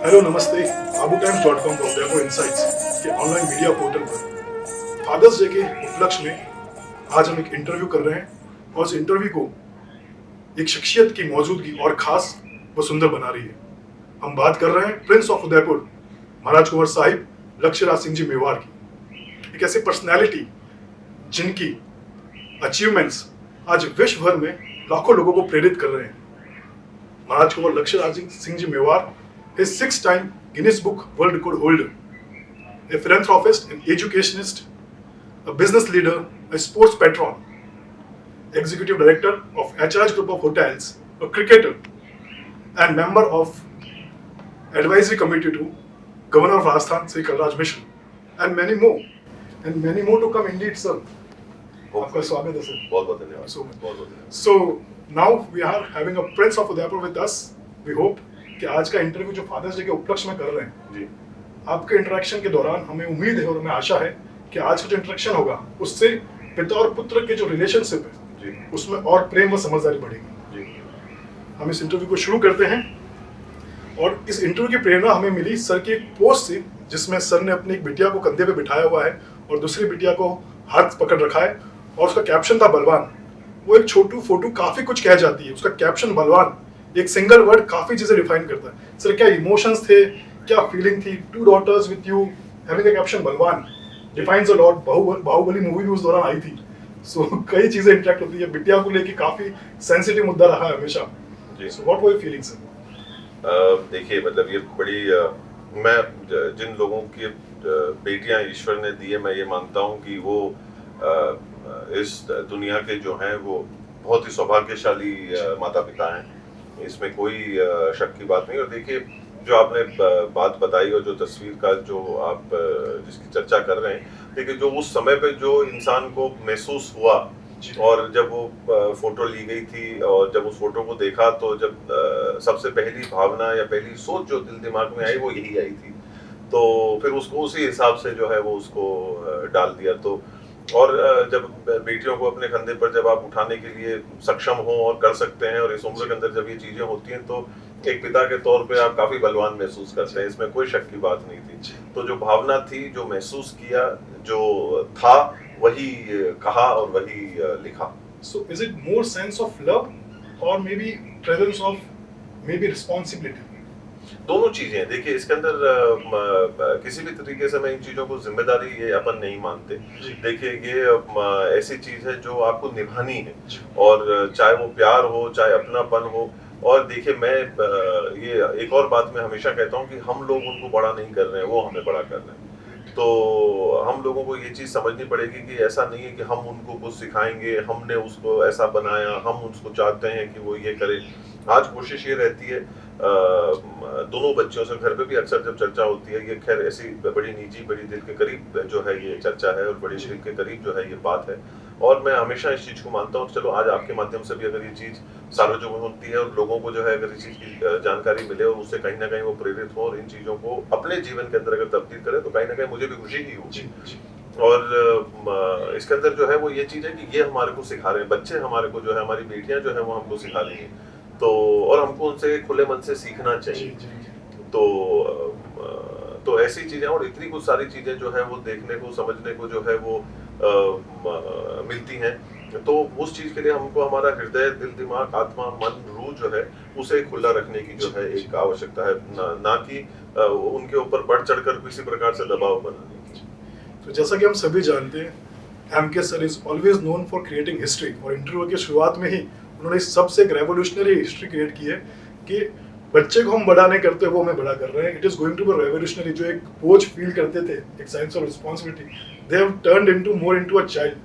Hello नमस्ते। abutimes.com का Udaipur insights के ऑनलाइन मीडिया पोर्टल पर फादर्स डे के उपलक्ष्य में आज हम एक इंटरव्यू कर रहे हैं और उस इंटरव्यू को एक शख्सियत की मौजूदगी और खास व सुंदर बना रही है। हम बात कर रहे हैं प्रिंस ऑफ उदयपुर महाराज कुंवर साहिब लक्ष्यराज सिंह जी मेवाड़ की। एक ऐसी पर्सनैलिटी जिनकी अचीवमेंट्स आज विश्व भर में लाखों लोगों को प्रेरित कर रहे हैं। महाराज कुंवर Lakshyaraj Singh ji Mewar is 6-time Guinness Book World Record holder, a philanthropist, an educationist, a business leader, a sports patron, executive director of HRH Group of Hotels, a cricketer, and member of advisory committee to Governor of Rajasthan, Sri Kalraj Mishra, and many more to come indeed, sir. आपका स्वागत है sir. बहुत बहुत धन्यवाद। So now we are having a Prince of Udaipur with us. We hope कि आज का interview जो फादर्स डे के उपलक्ष्य में कर रहे हैं जी, आपके इंटरेक्शन के दौरान हमें उम्मीद है और हमें आशा है कि आज का जो इंटरेक्शन होगा उससे पिता और पुत्र के जो रिलेशनशिप है जी, उसमें और प्रेम व समझदारी बढ़ेगी। जी। हम इस इंटरव्यू को शुरू करते हैं और इस इंटरव्यू की प्रेरणा हमें मिली सर की एक पोस्ट से, जिसमें सर ने अपनी एक बिटिया को कंधे पे बिठाया हुआ है और दूसरी बिटिया को हाथ पकड़ रखा है और उसका कैप्शन था बलवान। वो एक छोटू फोटो काफी कुछ कह जाती है, उसका कैप्शन बलवान एक सिंगल वर्ड काफी चीजें डिफाइन करता है। सर क्या इमोशंस थे, क्या फीलिंग थी? Two daughters with you having a caption बलवान defines a lot. Baahubali movie भी उस दौरान आई थी। सो कई चीजें इंटरेक्ट होती है। बिटिया को लेके काफी सेंसिटिव मुद्दा रहा है हमेशा। So what were your feelings sir? देखिए, मतलब ये बड़ी मैं जिन लोगों की बेटियां ईश्वर ने दी है, मैं ये मानता हूँ कि वो इस दुनिया के जो हैं वो बहुत ही सौभाग्यशाली माता पिता हैं। इसमें कोई शक की बात नहीं। और देखिए, जो आपने बात बताई और जो तस्वीर का जो आप जिसकी चर्चा कर रहे हैं, देखिए जो उस समय पे जो इंसान को महसूस हुआ और जब वो फोटो ली गई थी और जब उस फोटो को देखा तो जब सबसे पहली भावना या पहली सोच जो दिल दिमाग में आई वो यही आई थी। तो फिर उसको उसी हिसाब से जो है वो उसको डाल दिया। तो और जब बेटियों को अपने कंधे पर जब आप उठाने के लिए सक्षम हो और कर सकते हैं और इस उम्र के अंदर जब ये चीजें होती हैं तो एक पिता के तौर पे आप काफी बलवान महसूस करते हैं। इसमें कोई शक की बात नहीं थी। तो जो भावना थी, जो महसूस किया, जो था, वही कहा और वही लिखा। So is it more sense of love और maybe presence of maybe responsibility? दोनों चीजें हैं। देखिए, इसके अंदर किसी भी तरीके से मैं इन चीजों को जिम्मेदारी ये अपन नहीं मानते। देखिए, ये ऐसी चीज है जो आपको निभानी है, और चाहे वो प्यार हो, चाहे अपनापन हो। और देखिए, मैं ये एक और बात मैं हमेशा कहता हूँ कि हम लोग उनको बड़ा नहीं कर रहे हैं, वो हमें बड़ा कर रहे हैं। तो हम लोगों को ये चीज समझनी पड़ेगी कि ऐसा नहीं है कि हम उनको कुछ सिखाएंगे, हमने उसको ऐसा बनाया, हम उसको चाहते हैं कि वो ये करे। आज कोशिश ये रहती है, दोनों बच्चों से घर पे भी अक्सर जब चर्चा होती है, ये खैर ऐसी बड़ी निजी, बड़ी दिल के करीब जो है ये चर्चा है और बड़ी दिल के करीब जो है ये बात है। और मैं हमेशा इस चीज को मानता हूँ, चलो आज आपके माध्यम से भी अगर ये चीज सार्वजनिक होती है और लोगों को जो है अगर इस चीज की जानकारी मिले और उससे कहीं ना कहीं वो प्रेरित हो और इन चीजों को अपने जीवन के अंदर अगर तब्दील करे तो कहीं ना कहीं मुझे भी खुशी ही होगी। और इसके अंदर जो है वो ये चीज है कि ये हमारे को सिखा रहे हैं बच्चे, हमारे को जो है हमारी बेटियां जो है वो हमको सिखा रही हैं। तो और हमको उनसे खुले मन से सीखना चाहिए। तो ऐसी चीजें और इतनी कुछ सारी चीजें जो है वो देखने को, समझने को जो है वो मिलती हैं। तो उस चीज के लिए हमको हमारा हृदय, दिल, दिमाग, आत्मा, मन, रूह जो है उसे खुला रखने की जो है एक आवश्यकता है, ना कि उनके ऊपर बढ़ चढ़कर किसी प्रकार से दबाव बनाने की। तो जैसा कि हम सभी जानते हैं, MK sir is always known for creating history. और इंटरव्यू की शुरुआत में ही उन्होंने सबसे एक रेवोल्यूशनरी हिस्ट्री क्रिएट की है कि बच्चे को हम बड़ा नहीं करते, वो हमें बड़ा कर रहे हैं। It is going to be revolutionary. जो एक बोझ फील करते थे, एक sense of responsibility, they have turned into more into a child.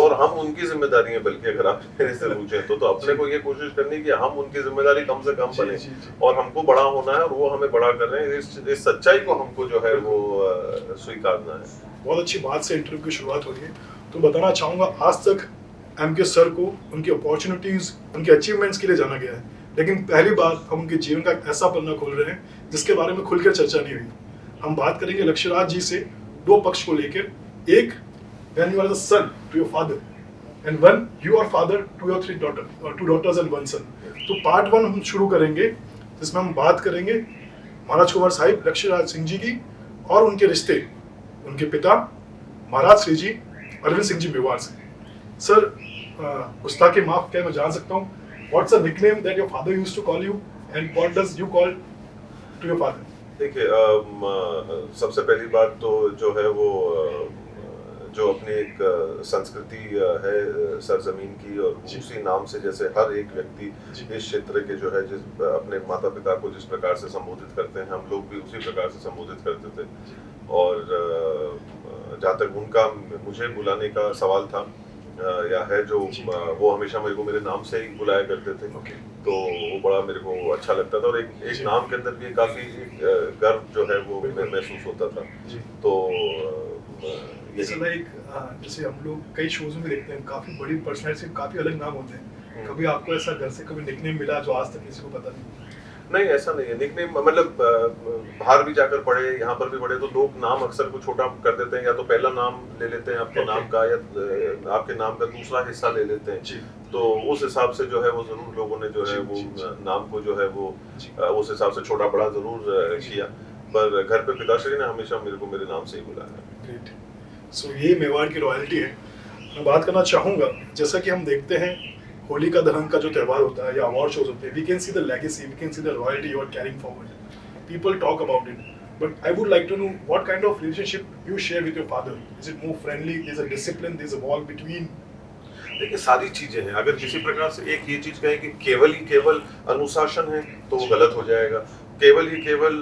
और हम उनकी जिम्मेदारी है, बल्कि अगर आप मेरे से पूछें तो अपने को ये कोशिश करनी कि हम उनकी जिम्मेदारी कम से कम बने और हमको बड़ा होना है और वो हमें बड़ा कर रहे हैं। इस सच्चाई को हमको जो है वो स्वीकारना है। बहुत अच्छी बात से इंटरव्यू की शुरुआत हो रही है। तो बताना चाहूँगा, आज तक एमके सर को उनकी अपॉर्चुनिटीज, उनके अचीवमेंट्स के लिए जाना गया है, लेकिन पहली बार हम उनके जीवन का एक ऐसा पन्ना खोल रहे हैं जिसके बारे में खुलकर चर्चा नहीं हुई। हम बात करेंगे लक्ष्यराज जी से दो पक्ष को लेकर। एक, when you are the son to your father, and when you are father to your three daughters, or two daughters and one son. तो पार्ट 1 हम शुरू करेंगे जिसमें हम बात करेंगे महाराज कुंवर साहिब लक्ष्मीराज सिंह जी की और उनके रिश्ते उनके पिता महाराज श्री जी अरविंद सिंह जी मेवाड़ से। सर, गुस्ताखी माफ, क्या मैं जान सकता हूँ what's the nickname that your father used to call you and what does you call to your father? देखिए, सबसे पहली बात तो जो है वो जो अपनी एक संस्कृति है सरजमीन की, और उसी नाम से जैसे हर एक व्यक्ति इस क्षेत्र के जो है जिस अपने माता पिता को जिस प्रकार से संबोधित करते हैं, हम लोग भी उसी प्रकार से संबोधित करते थे। और जहाँ तक उनका मुझे बुलाने का सवाल था या है, जो वो हमेशा मेरे को मेरे नाम से ही बुलाया करते थे। तो वो बड़ा मेरे को अच्छा लगता था, और एक नाम के अंदर भी काफी गर्व जो है वो महसूस होता था। तो जैसे हम लोग कई शोज में देखते हैं, काफी बड़ी पर्सनैलिटी, काफी अलग नाम होते हैं। कभी आपको ऐसा घर से कभी निकनेम मिला जो आज तक किसी को पता नहीं? नहीं, ऐसा नहीं है। निकनेम मतलब बाहर भी जाकर पढ़े, यहाँ पर भी पढ़े, तो लोग नाम अक्सर को छोटा कर देते हैं, या तो पहला नाम ले लेते हैं आपके नाम का, या आपके नाम का दूसरा हिस्सा ले लेते हैं। तो उस हिसाब से जो है वो जरूर लोगों ने जो है वो नाम को जो है वो उस हिसाब से छोटा बड़ा जरूर किया, पर घर पे पिताश्री ने हमेशा मेरे को मेरे नाम से ही बुलाया। ग्रेट। सो ये मेवाड़ की रॉयल्टी है। मैं बात करना चाहूँगा, जैसा कि हम देखते हैं होलिका दहन का जो त्यौहार होता है या अवार्ड शोज होते हैं, we can see the legacy, we can see the royalty you are carrying forward, people talk about it, but I would like to know what kind of relationship you share with your father? Is it more friendly, is a discipline, there is a wall between? देखिए, सारी चीजें हैं। अगर किसी प्रकार से एक ये चीज कहें कि केवल ही केवल अनुशासन है तो वो गलत हो जाएगा, केवल ही केवल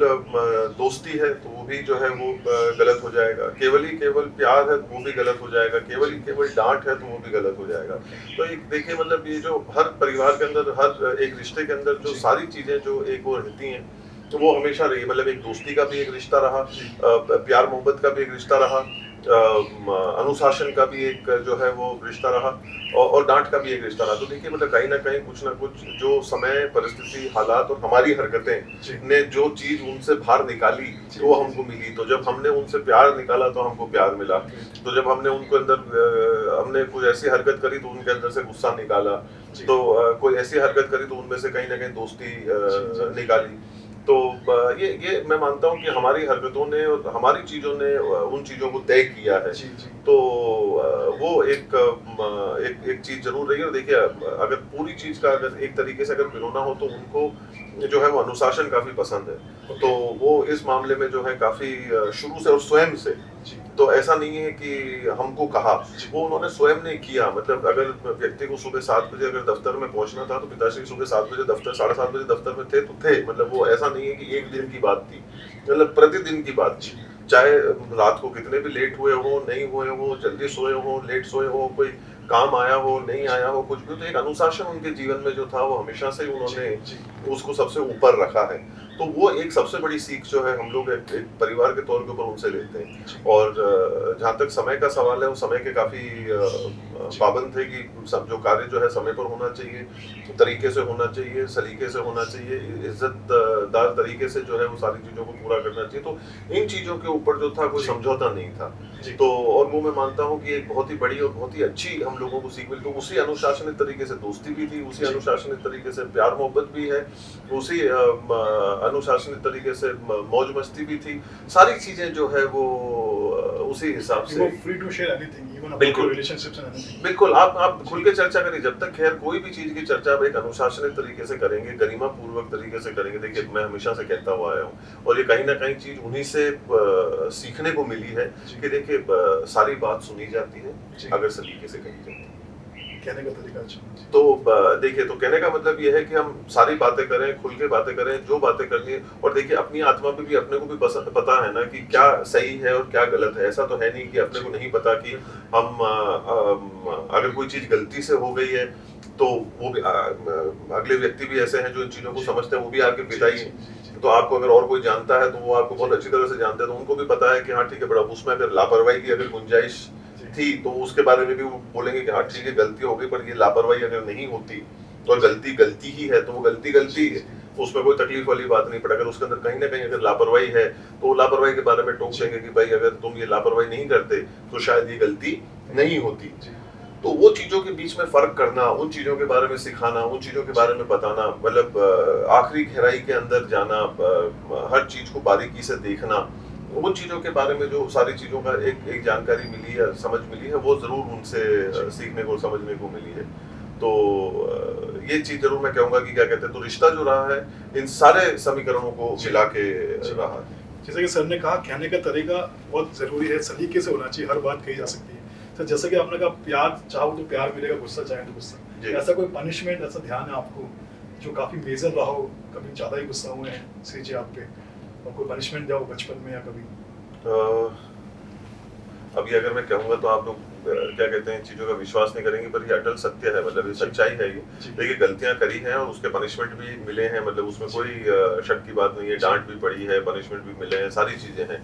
दोस्ती है तो वो भी जो है वो गलत हो जाएगा, केवल ही केवल प्यार है तो वो भी गलत हो जाएगा, केवल ही केवल डांट है तो वो भी गलत हो जाएगा। तो एक देखिए, मतलब ये जो हर परिवार के अंदर, हर एक रिश्ते के अंदर जो सारी चीजें जो एक वो रहती हैं, तो वो हमेशा रही। मतलब एक दोस्ती का भी एक रिश्ता रहा, प्यार मोहब्बत का भी एक रिश्ता रहा, अनुशासन का भी एक जो है वो रिश्ता रहा, और डांट का भी एक रिश्ता रहा। तो देखिए, मतलब कहीं ना कहीं कुछ ना कुछ जो समय, परिस्थिति, हालात और हमारी हरकतें ने जो चीज उनसे बाहर निकाली वो हमको मिली। तो जब हमने उनसे प्यार निकाला तो हमको प्यार मिला, तो जब हमने उनको अंदर हमने कोई ऐसी हरकत करी तो उनके अंदर से गुस्सा निकाला, तो कोई ऐसी हरकत करी तो उनमें से कहीं ना कहीं दोस्ती निकाली। तो ये मैं मानता हूँ कि हमारी हरकतों ने और हमारी चीजों ने उन चीजों को तय किया है। तो वो एक चीज जरूर रही है। और देखिए, अगर पूरी चीज का अगर एक तरीके से अगर पिरोना हो तो उनको जो है वो अनुशासन काफी पसंद है। तो वो इस मामले में जो है काफी शुरू से और स्वयं से, तो ऐसा नहीं है कि हमको कहा, वो उन्होंने स्वयं ने किया। मतलब अगर व्यक्ति को सुबह 7 बजे अगर दफ्तर में पहुंचना था तो पिताश्री सुबह 7 बजे दफ्तर, 7:30 बजे दफ्तर में थे तो थे। मतलब वो ऐसा नहीं है कि एक दिन की बात थी, मतलब प्रतिदिन की बात थी। चाहे रात को कितने भी लेट हुए हो, नहीं हुए हो, जल्दी सोए हो, लेट सोए हो, कोई काम आया हो, नहीं आया हो, कुछ भी, तो एक अनुशासन उनके जीवन में जो था वो हमेशा से उन्होंने उसको सबसे ऊपर रखा है। तो वो एक सबसे बड़ी सीख जो है हम लोग एक परिवार के तौर के ऊपर उनसे लेते हैं। और जहाँ तक समय का सवाल है, वो समय के काफी पाबंद थे कि सब जो कार्य जो है समय पर होना चाहिए, तरीके से होना चाहिए, सलीके से होना चाहिए, इज्जतदार तरीके से जो है वो सारी चीजों को पूरा करना चाहिए। तो इन चीजों के ऊपर जो था कोई समझौता नहीं था। तो और वो मैं मानता हूँ कि एक बहुत ही बड़ी और बहुत ही अच्छी हम लोगों को सीख मिली। तो उसी अनुशासनित तरीके से दोस्ती भी थी, उसी अनुशासनित तरीके से प्यार मोहब्बत भी है, उसी अनुशासनित तरीके से मौज मस्ती भी थी। सारी चीजें जो है वो उसी हिसाब से free to share anything, even बिल्कुल, अबाउट रिलेशनशिप्स एंड एनीथिंग। बिल्कुल, आप खुल के चर्चा करिए। जब तक खैर कोई भी चीज की चर्चा आप एक अनुशासनित तरीके से करेंगे, गरिमा पूर्वक तरीके से करेंगे। देखिए, मैं हमेशा से कहता हुआ आया हूँ, और ये कहीं ना कहीं चीज उन्हीं से सीखने को मिली है कि देखिए, सारी बात सुनी जाती है अगर सलीके से कही जाती है। कहने का तरीका अच्छा। तो देखिए, तो कहने का मतलब ये है कि हम सारी बातें करें, खुल के बातें करें, जो बातें करनी है। और देखिए, अपनी आत्मा पे भी अपने को भी पता है ना कि क्या सही है और क्या गलत है। ऐसा तो है नहीं कि अपने को नहीं पता कि हम अगर कोई चीज गलती से हो गई है तो वो भी अगले व्यक्ति भी ऐसे हैं जो इन चीजों को समझते हैं, वो भी आपके पिता ही हैं। तो आपको अगर और कोई जानता है तो वो आपको बहुत अच्छी तरह से जानते हैं, तो उनको भी पता है कि हाँ ठीक है, बड़ा उसमें अगर लापरवाही की अगर गुंजाइश थी तो उसके बारे में भी वो बोलेंगे कि हाँ ठीक है, गलती हो गई, पर ये लापरवाही अगर नहीं होती तो गलती ही है, तो वो गलती है, उसमें कोई तकलीफ वाली बात नहीं। पर अगर उसके अंदर कहीं ना कहीं अगर लापरवाही है तो लापरवाही के बारे में टोक देंगे कि भाई अगर तुम ये लापरवाही नहीं करते तो शायद ये गलती नहीं होती। तो वो चीज़ों के बीच में फ़र्क करना, उन चीज़ों के बारे में सिखाना, उन चीज़ों के बारे में बताना, मतलब आखिरी गहराई के अंदर जाना, हर चीज़ को बारीकी से देखना, उन चीज़ों के बारे में जो सारी चीज़ों का एक जानकारी मिली है, समझ मिली है, वो ज़रूर उनसे सीखने को, समझने को मिली है। तो ये चीज़ ज़रूर मैं कहूँगा कि क्या कहते हैं, तो रिश्ता जो रहा है इन सारे समीकरणों को मिला के रहा है। जैसे कि सर ने कहा, कहने का तरीका बहुत ज़रूरी है, सलीके से होना चाहिए, हर बात कही जा सकती है। तो जैसे कि आपने कहा, प्यार चाहो तो प्यार मिलेगा, गुस्सा चाहे तो गुस्सा। ऐसा कोई पनिशमेंट, ऐसा ध्यान है आपको जो काफ़ी मेजर रहा हो, कभी ज़्यादा ही गुस्सा हुए हैं श्री जी आप पे, और कोई पनिशमेंट दिया हो बचपन में या कभी? अभी अगर मैं कहूँगा तो आप लोग क्या कहते हैं, चीज़ों का विश्वास नहीं करेंगे, पर ये अटल सत्य है, मतलब ये सच्चाई है ये। देखिए, गलतियाँ करी हैं और उसके पनिशमेंट भी मिले हैं, मतलब उसमें कोई शक की बात नहीं है। डांट भी पड़ी है, पनिशमेंट भी मिले हैं, सारी चीज़ें हैं।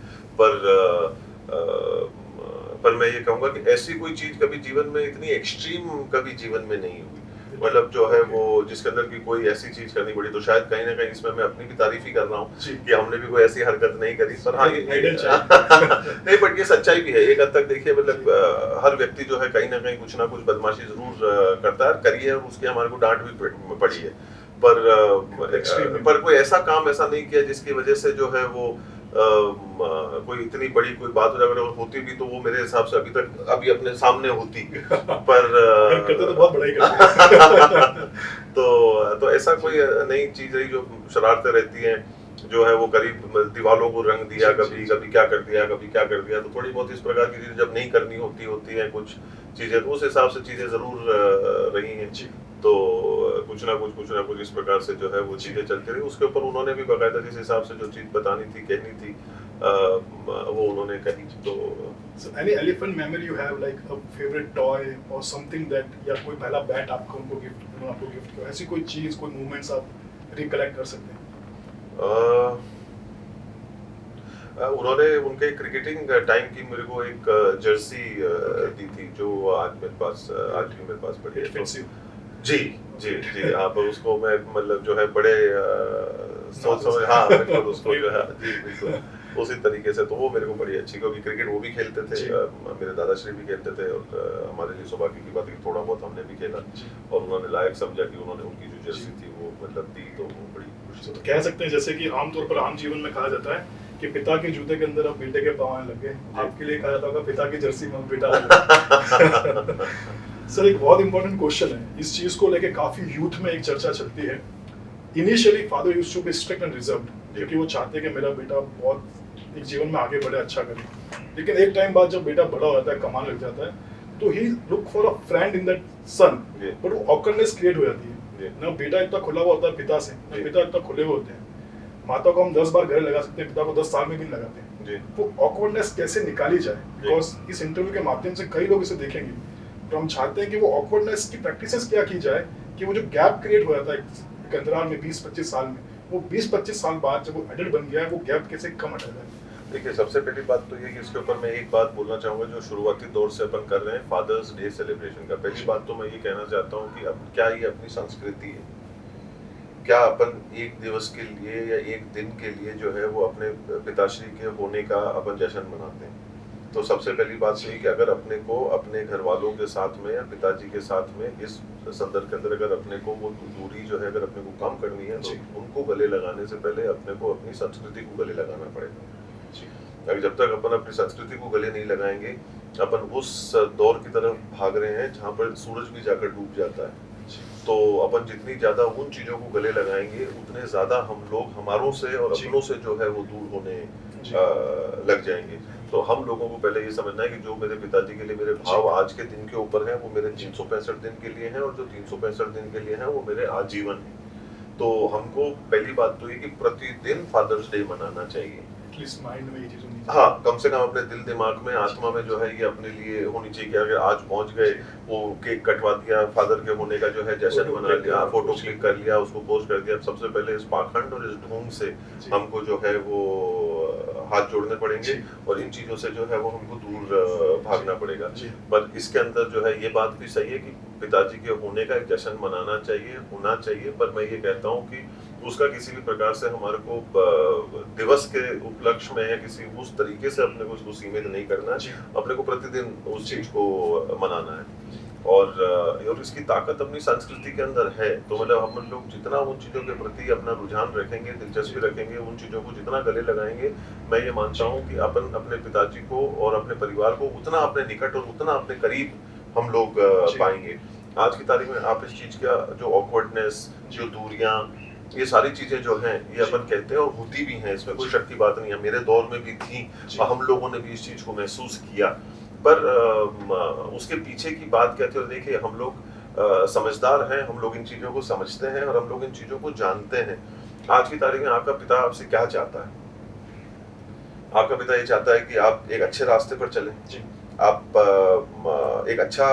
पर मैं ये कहूँगा कि ऐसी कोई चीज़ कभी जीवन में इतनी एक्सट्रीम कभी जीवन में नहीं हुई, मतलब जो है वो जिसके अंदर की कोई ऐसी चीज करनी पड़ी। तो शायद कहीं ना कहीं इसमें मैं अपनी भी तारीफ ही कर रहा हूँ कि हमने भी कोई ऐसी हरकत नहीं करी। पर हाँ, ये नहीं, बट ये सच्चाई भी है एक हद तक। देखिए, मतलब हर व्यक्ति जो है कहीं ना कहीं कुछ ना कुछ बदमाशी जरूर करता है, करी है, और उसकी हमारे को डांट भी पड़ी है। पर कोई ऐसा काम ऐसा नहीं किया जिसकी वजह से जो है वो कोई इतनी बड़ी कोई बात अगर होती भी तो वो मेरे हिसाब से अभी अपने सामने होती। पर करते तो बहुत बड़ा ही करते तो ऐसा कोई नई चीज रही जो शरारतें रहती हैं, जो है वो करीब दीवालों को रंग दिया, कभी क्या कर दिया, कभी क्या कर दिया। तो थोड़ी बहुत इस प्रकार की चीजें जब नहीं करनी होती हैं कुछ चीजें, तो उस हिसाब से चीजें जरूर रही हैं। तो कुछ ना कुछ इस प्रकार से जो है वो चीजें चलती रही। उसके ऊपर उन्होंने भी बकायदा जिस हिसाब से जो चीज बतानी थी, कहनी थी, वो उन्होंने कही। तो any elephant memory you have, like a favorite toy or something that, या कोई पहला बैट आपको उनको गिफ्ट किया, ऐसी कोई चीज, कोई मोमेंट्स आप रिकलेक्ट कर सकते हैं? उन्होंने उनके क्रिकेटिंग टाइम की मेरे को एक जर्सी दी थी, जो आज भी मेरे पास पड़ी है। जी आप उसको मैं मतलब जो है बड़े सोच समझ, हाँ बिल्कुल, उसको जो है जी बिल्कुल उसी तरीके से। तो वो मेरे को बड़ी अच्छी, क्योंकि क्रिकेट वो भी खेलते थे, मेरे दादाश्री भी खेलते थे, और हमारे लिए सौभाग्य की बात है कि थोड़ा बहुत हमने भी खेला, और उन्होंने लायक समझा कि उन्होंने उनकी जो जर्सी थी वो मतलब दी, तो वो बड़ी खुशी। तो कह सकते हैं जैसे कि आमतौर पर आम जीवन में कहा जाता है कि पिता के जूते के अंदर अब बेटे के पाँव आने लग गए, आपके लिए कहा जाता होगा पिता की जर्सी में बेटा। सर, एक बहुत इंपॉर्टेंट क्वेश्चन है, इस चीज को लेके काफी यूथ में एक चर्चा चलती है। Initially father used to be strict and reserved, क्योंकि वो चाहते हैं कि मेरा बेटा बहुत एक जीवन में आगे बढ़े, अच्छा करे। लेकिन एक टाइम बाद जब बेटा बड़ा हो जाता है, कमाने लग जाता है, तो ही look for a friend in that son, but वो ऑकवर्डनेस क्रिएट हो जाती है ना। बेटा इतना खुला हुआ होता है पिता से, पिता इतना खुले हुए होते हैं। माता को हम 10 बार गले लगा सकते हैं, पिता को 10 साल में भी नहीं लगाते। वो ऑकवर्डनेस कैसे निकाली जाए? बिकॉज इस इंटरव्यू के माध्यम से कई लोग इसे देखेंगे, तो हम चाहते हैं कि वो ऑकवर्डनेस की प्रैक्टिसेस क्या की जाए कि वो जो गैप क्रिएट हो जाता है एक अंतराल में 20-25 साल में, वो 20-25 साल बाद जब वो एडल्ट बन गया है, वो गैप कैसे कम हटा जाए? देखिए, सबसे पहली बात तो ये कि इसके ऊपर मैं एक बात बोलना चाहूँगा, जो शुरुआती दौर से अपन कर रहे हैं फादर्स डे सेलिब्रेशन का। पहली बात तो मैं ये कहना चाहता हूँ कि अब क्या ये अपनी संस्कृति है? क्या अपन एक दिवस के लिए या एक दिन के लिए जो है वो अपने पिताश्री के होने का अपन जश्न मनाते हैं? तो सबसे पहली बात यही कि अगर अपने को अपने घर वालों के साथ में या पिताजी के साथ में इस संदर्भ के अंदर अगर अपने को वो दूरी जो है अगर अपने को कम करनी है, तो उनको गले लगाने से पहले अपने को अपनी संस्कृति को गले लगाना पड़ेगा। अगर जब तक अपन अपनी संस्कृति को गले नहीं लगाएंगे, अपन उस दौर की तरफ भाग रहे हैं जहाँ पर सूरज भी जाकर डूब जाता है। तो अपन जितनी ज्यादा उन चीजों को गले लगाएंगे, उतने ज्यादा हम लोग हमारों से और अपनों से जो है वो दूर होने लग जाएंगे। तो हम लोगों को पहले ये समझना है कि जो मेरे पिताजी के लिए मेरे भाव आज के दिन के ऊपर हैं, वो मेरे 365 दिन के लिए हैं, और जो 365 दिन के लिए हैं वो मेरे आजीवन हैं। तो हमको पहली बात तो ये कि प्रतिदिन फादर्स डे मनाना चाहिए। माइंड में ये चीज होनी चाहिए। हाँ, कम से कम अपने दिल दिमाग में, आत्मा में जो है ये अपने लिए होनी चाहिए कि अगर आज पहुंच गए, वो केक कटवा दिया, फादर के होने का जो है जश्न मना लिया, फोटो क्लिक कर लिया, उसको पोस्ट कर दिया। सबसे पहले इस पाखंड और इस ढोंग से हमको जो है वो हाथ जोड़ने पड़ेंगे, और इन चीजों से जो है वो हमको दूर भागना पड़ेगा। पर इसके अंदर जो है ये बात भी सही है कि पिताजी के होने का एक जश्न मनाना चाहिए, होना चाहिए। पर मैं ये कहता हूँ कि उसका किसी भी प्रकार से हमारे को दिवस के उपलक्ष्य में या किसी उस तरीके से अपने को उसको सीमित नहीं करना है। अपने को प्रतिदिन उस चीज को मनाना है। और इसकी ताकत अपनी संस्कृति के अंदर है। तो मतलब हम लोग जितना उन चीज़ों के प्रति अपना रुझान रखेंगे, दिलचस्पी रखेंगे, उन चीज़ों को जितना गले लगाएंगे, मैं ये मानता हूँ कि अपन अपने पिताजी को और अपने परिवार को उतना अपने निकट और उतना अपने करीब हम लोग पाएंगे। आज की तारीख में आप इस चीज़ का जो ऑकवर्डनेस, जो दूरियां, ये सारी चीजें जो हैं ये अपन कहते हैं और होती भी हैं, इसमें कोई शक की बात नहीं है। मेरे दौर में भी थी और हम लोगों ने भी इस चीज को महसूस किया, पर उसके पीछे की बात क्या थी? और देखिए, हम लोग समझदार हैं, हम लोग इन चीजों को समझते हैं और हम लोग इन चीजों को जानते हैं। आज की तारीख में आपका पिता आपसे क्या चाहता है? आपका पिता ये चाहता है कि आप एक अच्छे रास्ते पर चलें, आप एक अच्छा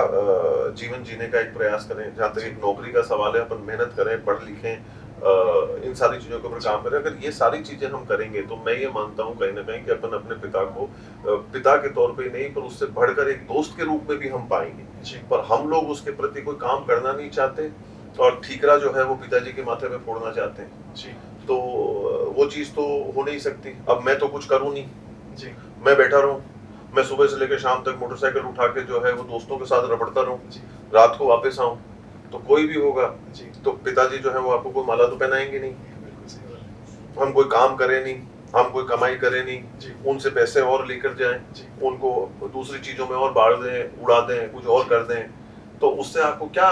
जीवन जीने का एक प्रयास करें। जहाँ तक एक नौकरी का सवाल है, अपन मेहनत करें, पढ़ लिखें, इन सारी चीज़ों के ऊपर काम करें। अगर ये सारी चीज़ें हम करेंगे तो मैं ये मानता हूँ कहीं ना कहीं कि अपन अपने पिता को पिता के तौर पे ही नहीं, पर उससे बढ़कर एक दोस्त के रूप में भी हम पाएंगे। पर हम लोग उसके प्रति कोई काम करना नहीं चाहते और ठीकरा जो है वो पिताजी के माथे पे फोड़ना चाहते हैं। तो वो चीज़ तो हो नहीं सकती। अब मैं तो कुछ करूँ नहीं, मैं बैठा रहूँ, मैं सुबह से लेकर शाम तक मोटरसाइकिल उठा के जो है वो दोस्तों के साथ रबड़ता रहूं, रात को वापस आऊं, तो कोई भी होगा तो पिताजी जो है वो आपको कोई माला तो पहनाएंगे नहीं, हम कोई काम करें नहीं, हम कोई कमाई करें नहीं, उनसे पैसे और लेकर जाएं, उनको दूसरी चीजों में और बाढ़ दें, उड़ा दें, कुछ और कर दें, तो उससे आपको क्या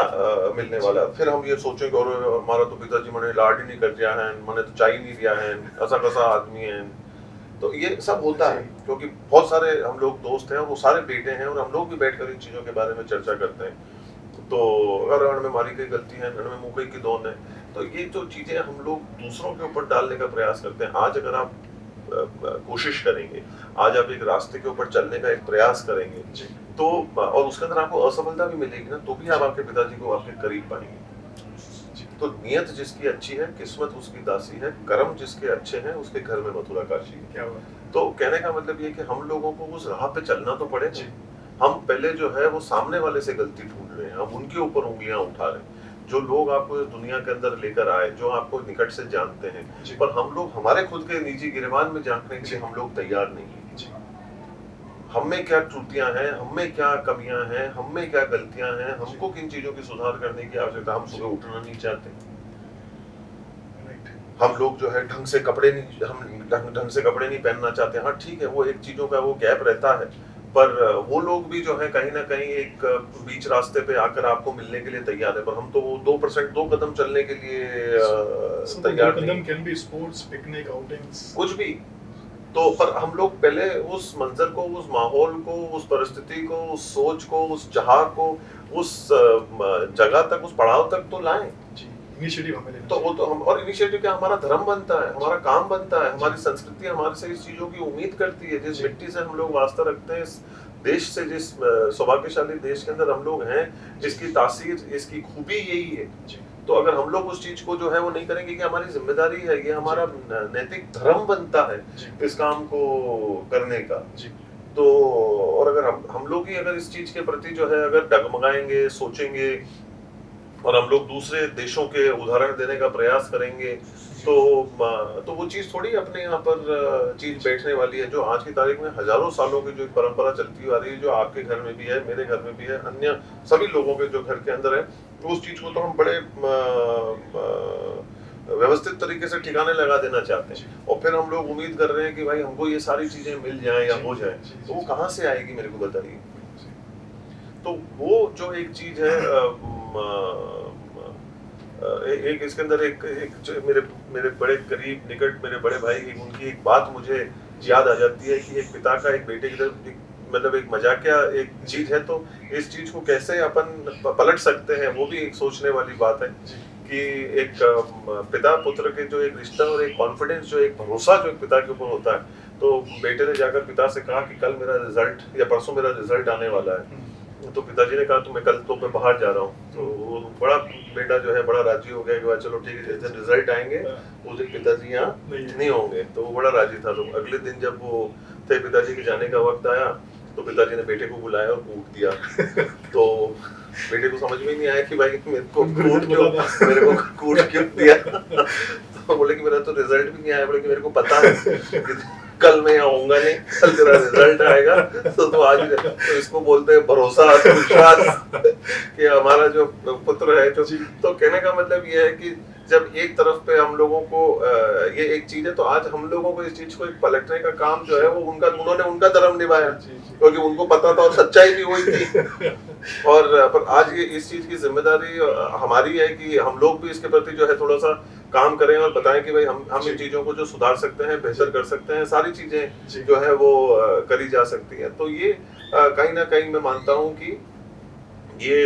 मिलने वाला है? फिर हम ये सोचेंगे और हमारा तो पिताजी मैंने लाड ही नहीं कर दिया है, मैंने तो चाय नहीं दिया है, ऐसा कैसा आदमी है। तो ये सब होता है क्योंकि बहुत सारे हम लोग दोस्त हैं और वो सारे बेटे हैं और हम लोग भी बैठकर इन चीज़ों के बारे में चर्चा करते हैं। तो अगर रण में मारी गई गलती है, रण में मुकई की दौन है, तो ये जो चीज़ें हम लोग दूसरों के ऊपर डालने का प्रयास करते हैं। आज अगर आप कोशिश करेंगे, आज आप एक रास्ते के ऊपर चलने का एक प्रयास करेंगे तो, और उसके अंदर आपको असफलता भी मिलेगी ना, तो भी आप आपके पिताजी को आपके करीब पाएंगे। तो नियत जिसकी अच्छी है, किस्मत उसकी दासी है, कर्म जिसके अच्छे हैं, उसके घर में मथुरा काशी है। क्या हुआ? तो कहने का मतलब ये कि हम लोगों को उस राह पे चलना तो पड़ेगा। हम पहले जो है वो सामने वाले से गलती ढूंढ रहे हैं, हम उनके ऊपर उंगलियां उठा रहे हैं। जो लोग आपको इस दुनिया के अंदर लेकर आए, जो आपको निकट से जानते हैं, पर हम लोग हमारे खुद के निजी गिरबान में झांकने के लिए हम लोग तैयार नहीं है। हम में क्या त्रुटियां हैं, हम में क्या कमियां हैं, हम में क्या गलतियां हैं, हमको किन चीजों की सुधार करने की आवश्यकता। हम सुबह उठना नहीं चाहते, हम लोग जो है ढंग से कपड़े नहीं पहनना चाहते। हाँ ठीक है, वो एक चीजों का वो गैप रहता है, पर वो लोग भी जो है कहीं ना कहीं एक बीच रास्ते पे आकर आपको मिलने के लिए तैयार है, पर हम तो 2% 2 कदम चलने के लिए तैयार नहीं, कुछ भी। तो पर हम लोग पहले उस मंजर को, उस माहौल को, उस परिस्थिति को, उस सोच को, उस चाह को, उस जगह तक, उस पड़ाव तक तो लाएं। इनिशिएटिव हमें लेना तो वो तो हम, और इनिशिएटिव क्या हमारा धर्म बनता है, हमारा काम बनता है, हमारी संस्कृति हमारे से इस चीजों की उम्मीद करती है। जिस मिट्टी से हम लोग वास्ता रखते हैं, इस देश से, जिस सौभाग्यशाली देश के अंदर हम लोग हैं, इसकी तासीर, इसकी खूबी यही है। तो अगर हम लोग उस चीज को जो है वो नहीं करेंगे कि हमारी जिम्मेदारी है, ये हमारा नैतिक धर्म बनता है इस काम को करने का। तो और अगर हम लोग ही अगर इस चीज के प्रति जो है अगर डगमगाएंगे, सोचेंगे और हम लोग दूसरे देशों के उदाहरण देने का प्रयास करेंगे तो वो चीज़ थोड़ी अपने यहाँ पर चीज बैठने वाली है। जो आज की तारीख में हजारों सालों की जो एक परंपरा चलती आ रही है, जो आपके घर में भी है, मेरे घर में भी है, अन्य सभी लोगों के जो घर के अंदर है, उस चीज को तो हम बड़े व्यवस्थित तरीके से ठिकाने लगा देना चाहते हैं। और फिर हम लोग उम्मीद कर रहे हैं कि भाई हमको ये सारी चीजें मिल जाएं या हो जाए, तो वो कहाँ से आएगी मेरे को बताइए। तो वो जो एक चीज है एक इसके अंदर एक मेरे बड़े करीब निकट मेरे बड़े भाई की उनकी एक बात मुझे याद आ जाती है कि एक पिता का एक बेटे की तरफ मतलब एक मजाकिया एक चीज है, तो इस चीज को कैसे अपन पलट सकते हैं, वो भी एक सोचने वाली बात है कि एक पिता पुत्र के जो एक रिश्ता और एक कॉन्फिडेंस, जो एक भरोसा जो एक पिता के ऊपर होता है। तो बेटे ने जाकर पिता से कहा कि कल मेरा रिजल्ट या परसों मेरा रिजल्ट आने वाला है। तो पिताजी ने कहा तो मैं कल तो मैं बाहर जा रहा हूँ। तो बड़ा बेटा जो है बड़ा राजी हो गया कि भाई चलो ठीक है, जिस दिन रिजल्ट आएंगे उस दिन पिताजी यहाँ नहीं होंगे। तो वो बड़ा राजी था। तो अगले दिन जब वो थे पिताजी के जाने का वक्त आया तो पिताजी ने बेटे को बुलाया और कूट दिया। तो बेटे को समझ में ही नहीं आया कि भाई मेरे को कूट क्यों दिया। तो बोले कि मेरा तो रिजल्ट भी नहीं आया, बोले कि मेरे को पता है कल मैं यहाँ होऊंगा नहीं, कल तेरा रिजल्ट आएगा, तो आज तो इसको बोलते हैं भरोसा, विश्वास कि हमारा जो पुत्र है जो। तो कहने का मतलब ये है कि जब एक तरफ पे हम लोगों को ये एक चीज है, तो आज हम लोगों को इस चीज को एक पलटने का काम जो है वो उन्होंने उनका धर्म निभाया, क्योंकि उनको पता था और सच्चाई भी वही थी। और पर आज ये इस चीज की जिम्मेदारी हमारी है कि हम लोग भी इसके प्रति जो है थोड़ा सा काम करें और बताएं कि भाई हम इन चीजों को जो सुधार सकते हैं, बेहतर कर सकते हैं, सारी चीजें जो है वो करी जा सकती है। तो ये कहीं ना कहीं मैं मानता हूँ कि ये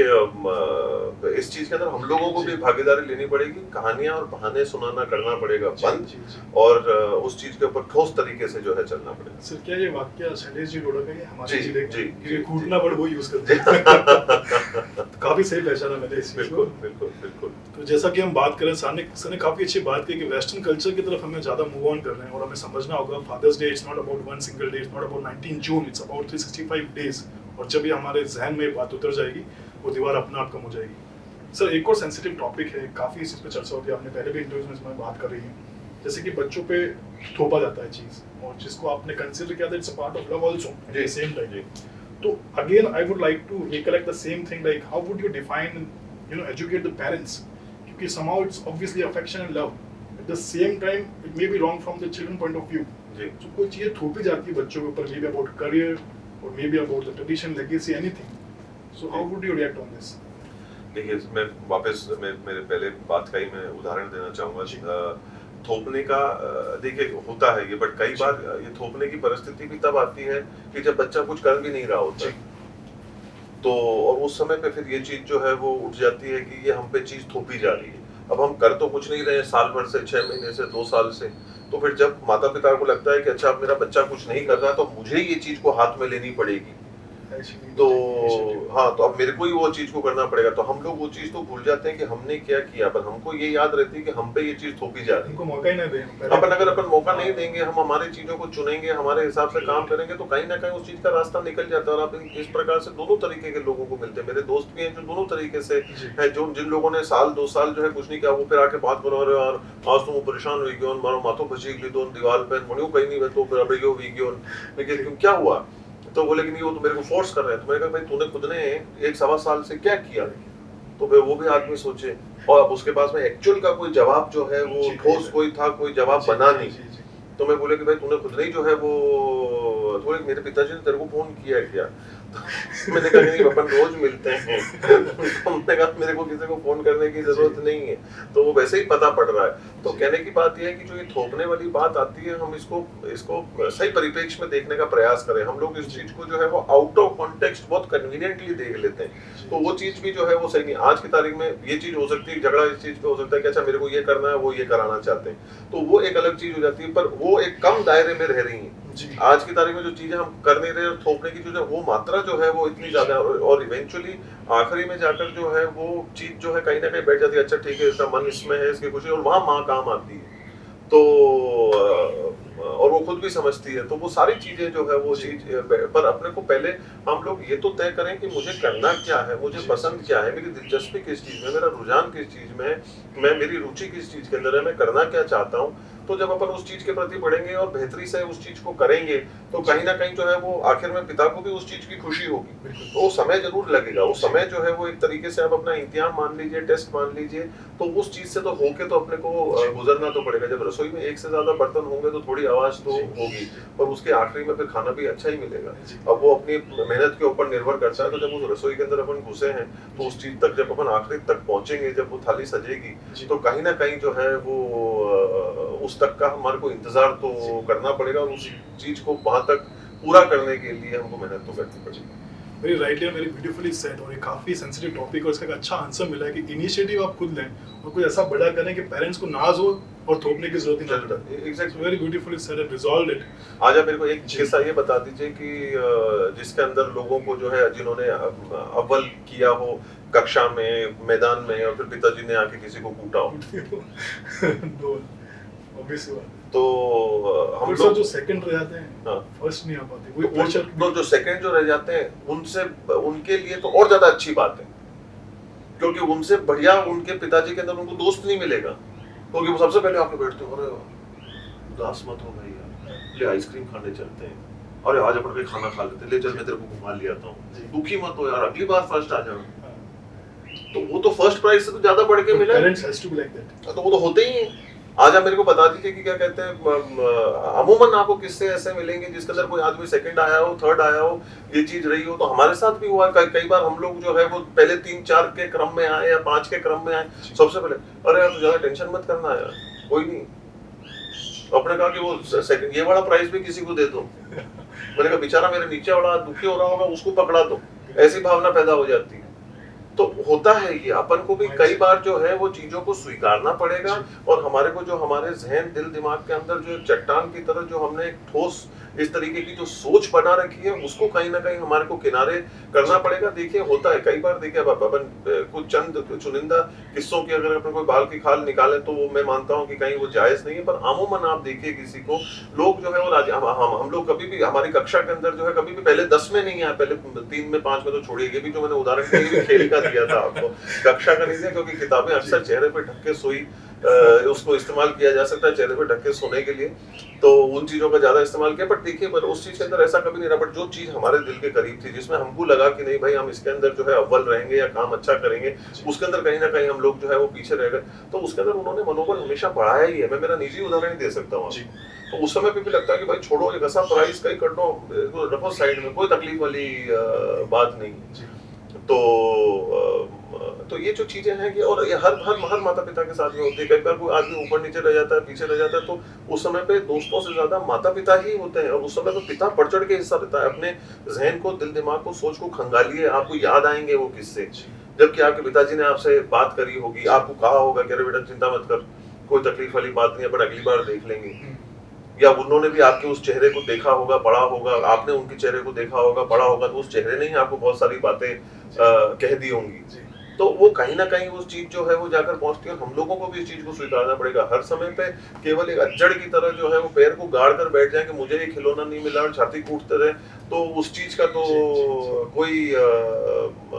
इस चीज के अंदर हम लोगों को भी भागीदारी लेनी पड़ेगी, कहानियां और बहाने सुनाना करना पड़ेगा बंद, और उस चीज के ऊपर ठोस तरीके से जो है चलना पड़ेगा। सर क्या ये वाक्य शैलेश जी रोड़ा का, ये हमारे जी, जिले जी, का, जी, ये कूटना वर्ड वो यूज करते हैं। काफी सही पहचाना मैंने इस चीज को। बिल्कुल बिल्कुल। तो जैसा कि हम बात करें, सर ने काफी अच्छी बात की कि वेस्टर्न कल्चर की तरफ हमें ज्यादा मूव ऑन कर रहे हैं, और हमें समझना होगा Father's Day it's not about one single day, it's not about 19 June, it's about 365 days. और जब ये हमारे जहन में बात उतर जाएगी, वो दीवार अपना आप कम हो जाएगी। सर एक और सेंसिटिव टॉपिक है, काफी इस पे चर्चा होती है, आपने पहले भी इंटरव्यूज में इसमें बात कर रही है, जैसे कि बच्चों पे थोपा जाता है चीज, और जिसको आपने कंसीडर किया था it's a part of love also at the same time. तो again I would like to recollect the same thing, like how would you define educate the parents, क्योंकि somehow it's obviously affection and love, at the same time it may be wrong from the children point of view। तो कोई चीजें थोपी जाती है बच्चों के ऊपर, maybe about career or maybe about the tradition, legacy, anything, so how would you react on this? देखिए, मैं वापस मेरे पहले बात का ही मैं उदाहरण देना चाहूँगा। थोपने का देखिए होता है ये, बट कई बार ये थोपने की परिस्थिति भी तब आती है कि जब बच्चा कुछ कर भी नहीं रहा होता, तो और उस समय पे फिर ये चीज जो है वो उठ जाती है कि ये हम पे चीज थोपी जा रही है। अब हम कर तो कुछ नहीं रहे साल भर से, 6 महीने से, 2 साल से, तो फिर जब माता पिता को लगता है कि अच्छा अब मेरा बच्चा कुछ नहीं कर रहा, तो मुझे ये चीज को हाथ में लेनी पड़ेगी, तो हाँ, तो अब मेरे को ही वो चीज को करना पड़ेगा। तो हम लोग वो चीज तो भूल जाते हैं कि हमने क्या किया, पर हमको ये याद रहती है कि हम पे ये चीज थोपी जा रही है। मौका ही ना दें अगर मौका नहीं देंगे, हम हमारी चीजों को चुनेंगे, हमारे हिसाब से काम करेंगे, तो कहीं ना कहीं उस चीज का रास्ता निकल जाता है। और आप इस प्रकार से दोनों तरीके के लोगों को मिलते हैं। मेरे दोस्त भी हैं जो दोनों तरीके से है, जो जिन लोगों ने साल 2 साल जो है कुछ नहीं किया, वो फिर आके बात करो, अरे यार आज तुम परेशान हुई क्यों, मारो माथो बची गई तो दीवार पे मणियों कहीं नहीं, तो फिर अबे क्यों हुई क्यों, लेकिन क्या हुआ, तो बोले कि नहीं वो तो मेरे को फोर्स कर रहे हैं। तो मैंने कहा भाई तूने खुद ने 1-1.25 साल से क्या किया, तो फिर वो भी आदमी सोचे, और अब उसके पास में एक्चुअल का कोई जवाब जो है वो ठोस कोई था, कोई जवाब बना नहीं। तो मैं बोले कि भाई तूने खुद नहीं जो है वो, तो मेरे पिताजी ने तेरे को फोन किया क्या, तो मैंने कहा नहीं अपन रोज मिलते हैं। हमने कहा मेरे को किसी को फोन करने की जरूरत नहीं है, तो वो वैसे ही पता पड़ रहा है। तो कहने की बात यह है कि जो ये थोपने वाली बात आती है, हम इसको सही परिप्रेक्ष्य में देखने का प्रयास करें। हम लोग इस चीज को जो है वो आउट ऑफ कॉन्टेक्स्ट बहुत कन्वीनियंटली देख लेते हैं, तो वो चीज भी जो है वो सही नहीं। आज की तारीख में ये चीज हो सकती है, झगड़ा इस चीज पे हो सकता है कि अच्छा मेरे को ये करना है, वो ये कराना चाहते हैं, तो वो एक अलग चीज हो जाती है, पर वो एक कम दायरे में रह रही है। आज की तारीख में जो चीजें हम कर नहीं रहे, और थोपने की जो है वो मात्रा जो है वो इतनी ज्यादा, और इवेंचुअली आखिरी में जाकर जो है वो चीज जो है कहीं ना कहीं बैठ जाती है, अच्छा ठीक है इसका मन इसमें है, इसकी खुशी, और वहां माँ काम आती है, तो और वो खुद भी समझती है, तो वो सारी चीजें जो है वो चीज, पर अपने को पहले हम लोग ये तो तय करें कि मुझे करना क्या है, मुझे पसंद क्या है, मेरी दिलचस्पी किस चीज में, मेरा रुझान किस चीज में है, मेरी रुचि किस चीज के अंदर है, मैं करना क्या चाहता हूँ। तो जब अपन उस चीज के प्रति बढ़ेंगे और बेहतरी से उस चीज को करेंगे, तो कहीं ना कहीं जो है वो आखिर में पिता को भी उस चीज की खुशी होगी। तो समय जरूर लगेगा, वो समय जो है वो एक तरीके से आप अपना इम्तिहान मान लीजिए, टेस्ट मान लीजिए, तो उस चीज से तो होके तो अपने को गुजरना तो पड़ेगा। जब रसोई में 1 से ज्यादा बर्तन होंगे तो थोड़ी आवाज तो होगी, पर उसके आखिरी में फिर खाना भी अच्छा ही मिलेगा। अब वो अपनी मेहनत के ऊपर निर्भर करता है। तो जब उस रसोई के अंदर अपन घुसे हैं, तो उस चीज तक जब अपन आखिरी तक पहुंचेंगे, जब वो थाली सजेगी, तो कहीं ना कहीं जो है वो उस तक का हमारे को इंतजार तो करना पड़ेगा, और उस चीज को वहां तक पूरा करने के लिए हमको मेहनत तो करनी पड़ेगी। Very rightly, very beautifully said, और ये काफी सेंसिटिव टॉपिक, और इसका एक अच्छा आंसर मिला है कि इनिशिएटिव आप खुद लें और कुछ ऐसा बड़ा करें कि पेरेंट्स को नाज हो और थोपने की जरूरत ही ना पड़े। Exactly, very beautifully said and resolved it. आज आप मेरे को एक किस्सा ये बता दीजिए कि जिसके अंदर लोगों को जो है, जिन्होंने अव्वल किया हो कक्षा में, मैदान में, और फिर पिताजी ने आके किसी को कूटा हो। तो हम लोग जो सेकंड रह जाते हैं, फर्स्ट नहीं आ पाते, कोई प्रेशर, तो जो सेकंड जो रह जाते हैं उनसे, उनके लिए तो और ज्यादा अच्छी बात है, क्योंकि उनसे बढ़िया उनके पिताजी के अंदर उनको दोस्त नहीं मिलेगा, क्योंकि वो सबसे पहले आपको बैठते हो, अरे उदास मत हो भाई, ले आइसक्रीम खाने चलते हैं, अरे आज अपन कहीं खाना खा लेते हैं, ले चल मैं तेरे को घुमा ले आता हूँ, दुखी मत हो यार, अगली बार फर्स्ट आ जाना। तो वो तो फर्स्ट प्राइज से तो ज्यादा बढ़ के मिला, parents has to be like that. तो वो तो होते ही हैं। आज आप मेरे को बता दीजिए कि क्या कहते हैं, अमूमन आपको किससे ऐसे मिलेंगे जिसके अंदर कोई आदमी सेकंड आया हो, थर्ड आया हो, ये चीज रही हो। तो हमारे साथ भी हुआ है, कई बार हम लोग जो है वो पहले 3-4 के क्रम में आए या 5 के क्रम में आए, सबसे पहले अरे यार तो ज्यादा टेंशन मत करना यार, कोई नहीं। आपने कहा कि वो सेकंड ये वाला प्राइज भी किसी को दे दो, मैंने कहा बेचारा मेरे नीचे वाला दुखी हो रहा होगा, उसको पकड़ा दो, ऐसी भावना पैदा हो जाती है। तो होता है ये, अपन को भी कई बार जो है वो चीजों को स्वीकारना पड़ेगा, और हमारे को जो हमारे जहन दिल दिमाग के अंदर जो चट्टान की तरह जो हमने एक ठोस इस तरीके की जो सोच बना रखी है, उसको कहीं ना कहीं हमारे को किनारे करना पड़ेगा। देखिए होता है कई बार, देखिए अपन कुछ चंद चुनिंदा किस्सों की अगर अपन कोई बाल की खाल निकाले तो वो मैं मानता हूँ कि कहीं वो जायज नहीं है, पर अमूमन आप देखिए किसी को लोग जो है वो हम लोग कभी भी हमारी कक्षा के अंदर जो है कभी भी पहले 10 में नहीं आए, पहले 3 में 5 में तो छोड़िए, ये भी जो मैंने उदाहरण दिया ये भी खेल का दिया था आपको, कक्षा का नहीं दिया, क्योंकि किताबें अक्सर चेहरे पे ढक के सोई उसको इस्तेमाल किया जा सकता है चेहरे पे ढक के सोने के लिए, तो उन चीजों का ज्यादा इस्तेमाल किया। बट देखिए पर उस चीज के अंदर ऐसा कभी नहीं रहा, बट जो चीज हमारे दिल के करीब थी, जिसमें हमको लगा कि नहीं भाई हम इसके अंदर जो है अव्वल रहेंगे या काम अच्छा करेंगे, उसके अंदर कहीं ना कहीं हम लोग जो है वो पीछे रह गए, तो उसके अंदर उन्होंने मनोबल हमेशा बढ़ाया ही है। मैं मेरा निजी उदाहरण दे सकता हूँ, तो उस समय पे भी लगता है कि भाई छोड़ो, एक ऐसा प्राइस कहीं कर दो, रखो साइड में, कोई तकलीफ वाली बात नहीं। तो ये जो चीजें हैं कि, और ये हर माता पिता के साथ में होती है। कई बार कोई आदमी ऊपर नीचे रह जाता है, पीछे रह जाता है, तो उस समय पे दोस्तों से ज्यादा माता पिता ही होते हैं, और उस समय पे पिता बढ़ चढ़ के हिस्सा लेता है। अपने जहन को, दिल दिमाग को, सोच को खंगालिए, आपको याद आएंगे वो किस्से, जबकि आपके पिताजी ने आपसे बात करी होगी, आपको कहा होगा कि अरे बेटा चिंता मत कर, कोई तकलीफ वाली बात नहीं है, अपन अगली बार देख लेंगे। या उन्होंने भी आपके उस चेहरे को देखा होगा, पढ़ा होगा, आपने उनके चेहरे को देखा होगा, पढ़ा होगा, तो उस चेहरे ने ही आपको बहुत सारी बातें कह दी होंगी। तो वो कहीं ना कहीं उस चीज जो है वो जाकर पहुंचती है, और हम लोगों को भी इस चीज को स्वीकारना पड़ेगा। हर समय पे केवल एक अज्जड़ की तरह जो है वो पैर को गाड़ कर बैठ जाए कि मुझे ये खिलौना नहीं मिला और छाती कूटते रहे, तो उस चीज का तो कोई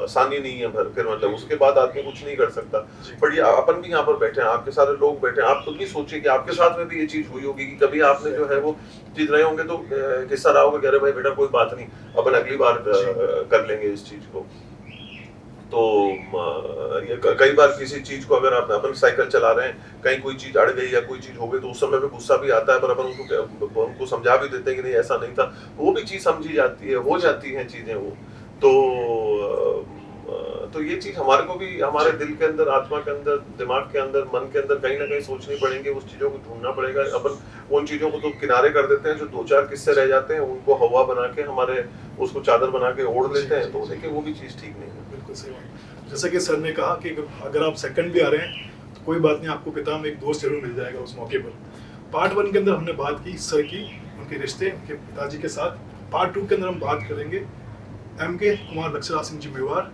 आसानी नहीं है फिर मतलब उसके बाद आदमी कुछ नहीं कर सकता। बट ये अपन भी यहाँ पर बैठे हैं, आपके सारे लोग बैठे हैं, आप खुद भी सोचिए कि आपके साथ में भी ये चीज हुई होगी कि कभी आपने जो है वो चीज रहे होंगे, तो किस्सा रहा होगा कि अरे भाई बेटा कोई बात नहीं, अपन अगली बार कर लेंगे इस चीज को। तो ये कई बार किसी चीज को अगर आप अपन साइकिल चला रहे हैं, कहीं कोई चीज अड़ गई या कोई चीज हो गई, तो उस समय पे गुस्सा भी आता है, पर अपन उनको समझा भी देते हैं कि नहीं ऐसा नहीं था, वो भी चीज समझी जाती है, हो जाती हैं चीजें वो। तो ये चीज हमारे को भी हमारे दिल के अंदर, आत्मा के अंदर, दिमाग के अंदर, मन के अंदर कहीं ना कहीं सोचनी पड़ेंगे, उस चीजों को ढूंढना पड़ेगा। अपन उन चीजों को तो किनारे कर देते हैं, जो 2-4 किस्से रह जाते हैं उनको हवा बना के हमारे उसको चादर बना के ओढ़ लेते हैं, तो देखिए वो भी चीज ठीक नहीं है। बिल्कुल सही बात। जैसा कि सर ने कहा कि अगर आप सेकंड भी आ रहे हैं तो कोई बात नहीं, आपको पिता में एक दोस्त जरूर मिल जाएगा उस मौके पर। पार्ट 1 के अंदर हमने बात की सर की, उनके रिश्ते, उनके पिताजी के साथ। पार्ट 2 के अंदर हम बात करेंगे MK Kumar Lakshyaraj Singh ji Mewar,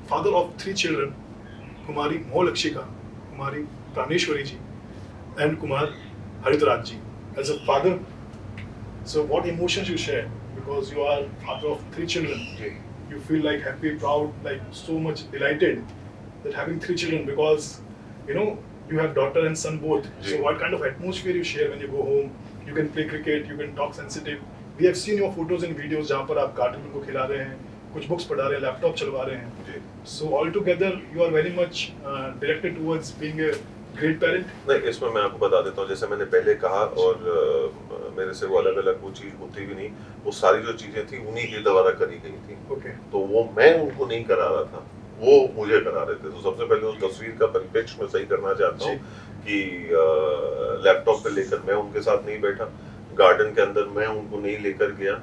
father of 3 children, Kumari Mohlakshika, Kumari Praneshwari ji and Kumar Haritraj ji. As a father, so what emotions you share, because you are father of 3 children, you feel like happy, proud, like so much delighted that having 3 children, because you know you have daughter and son both. So what kind of atmosphere you share when you go home? You can play cricket, you can talk sensitive. We have seen your photos and videos जहाँ पर आप cartoon को खिला रहे हैं, कुछ books पढ़ा रहे हैं, लैपटॉप चलवा रहे हैं। So all together you are very much directed towards being a great parent. नहीं, इसमें मैं आपको बता देता हूँ, जैसे मैंने पहले कहा, और मेरे से वो अलग अलग वो चीज होती भी नहीं, वो सारी जो चीजें थी उन्हीं के द्वारा करी गई थी। Okay. तो वो मैं उनको नहीं करा रहा था, वो मुझे करा रहे थे। तो सबसे पहले उस तस्वीर का परिप्रेक्ष्य मैं सही करना चाहता हूँ कि लैपटॉप पे लेकर मैं उनके साथ नहीं बैठा, गार्डन के अंदर मैं उनको नहीं लेकर गया,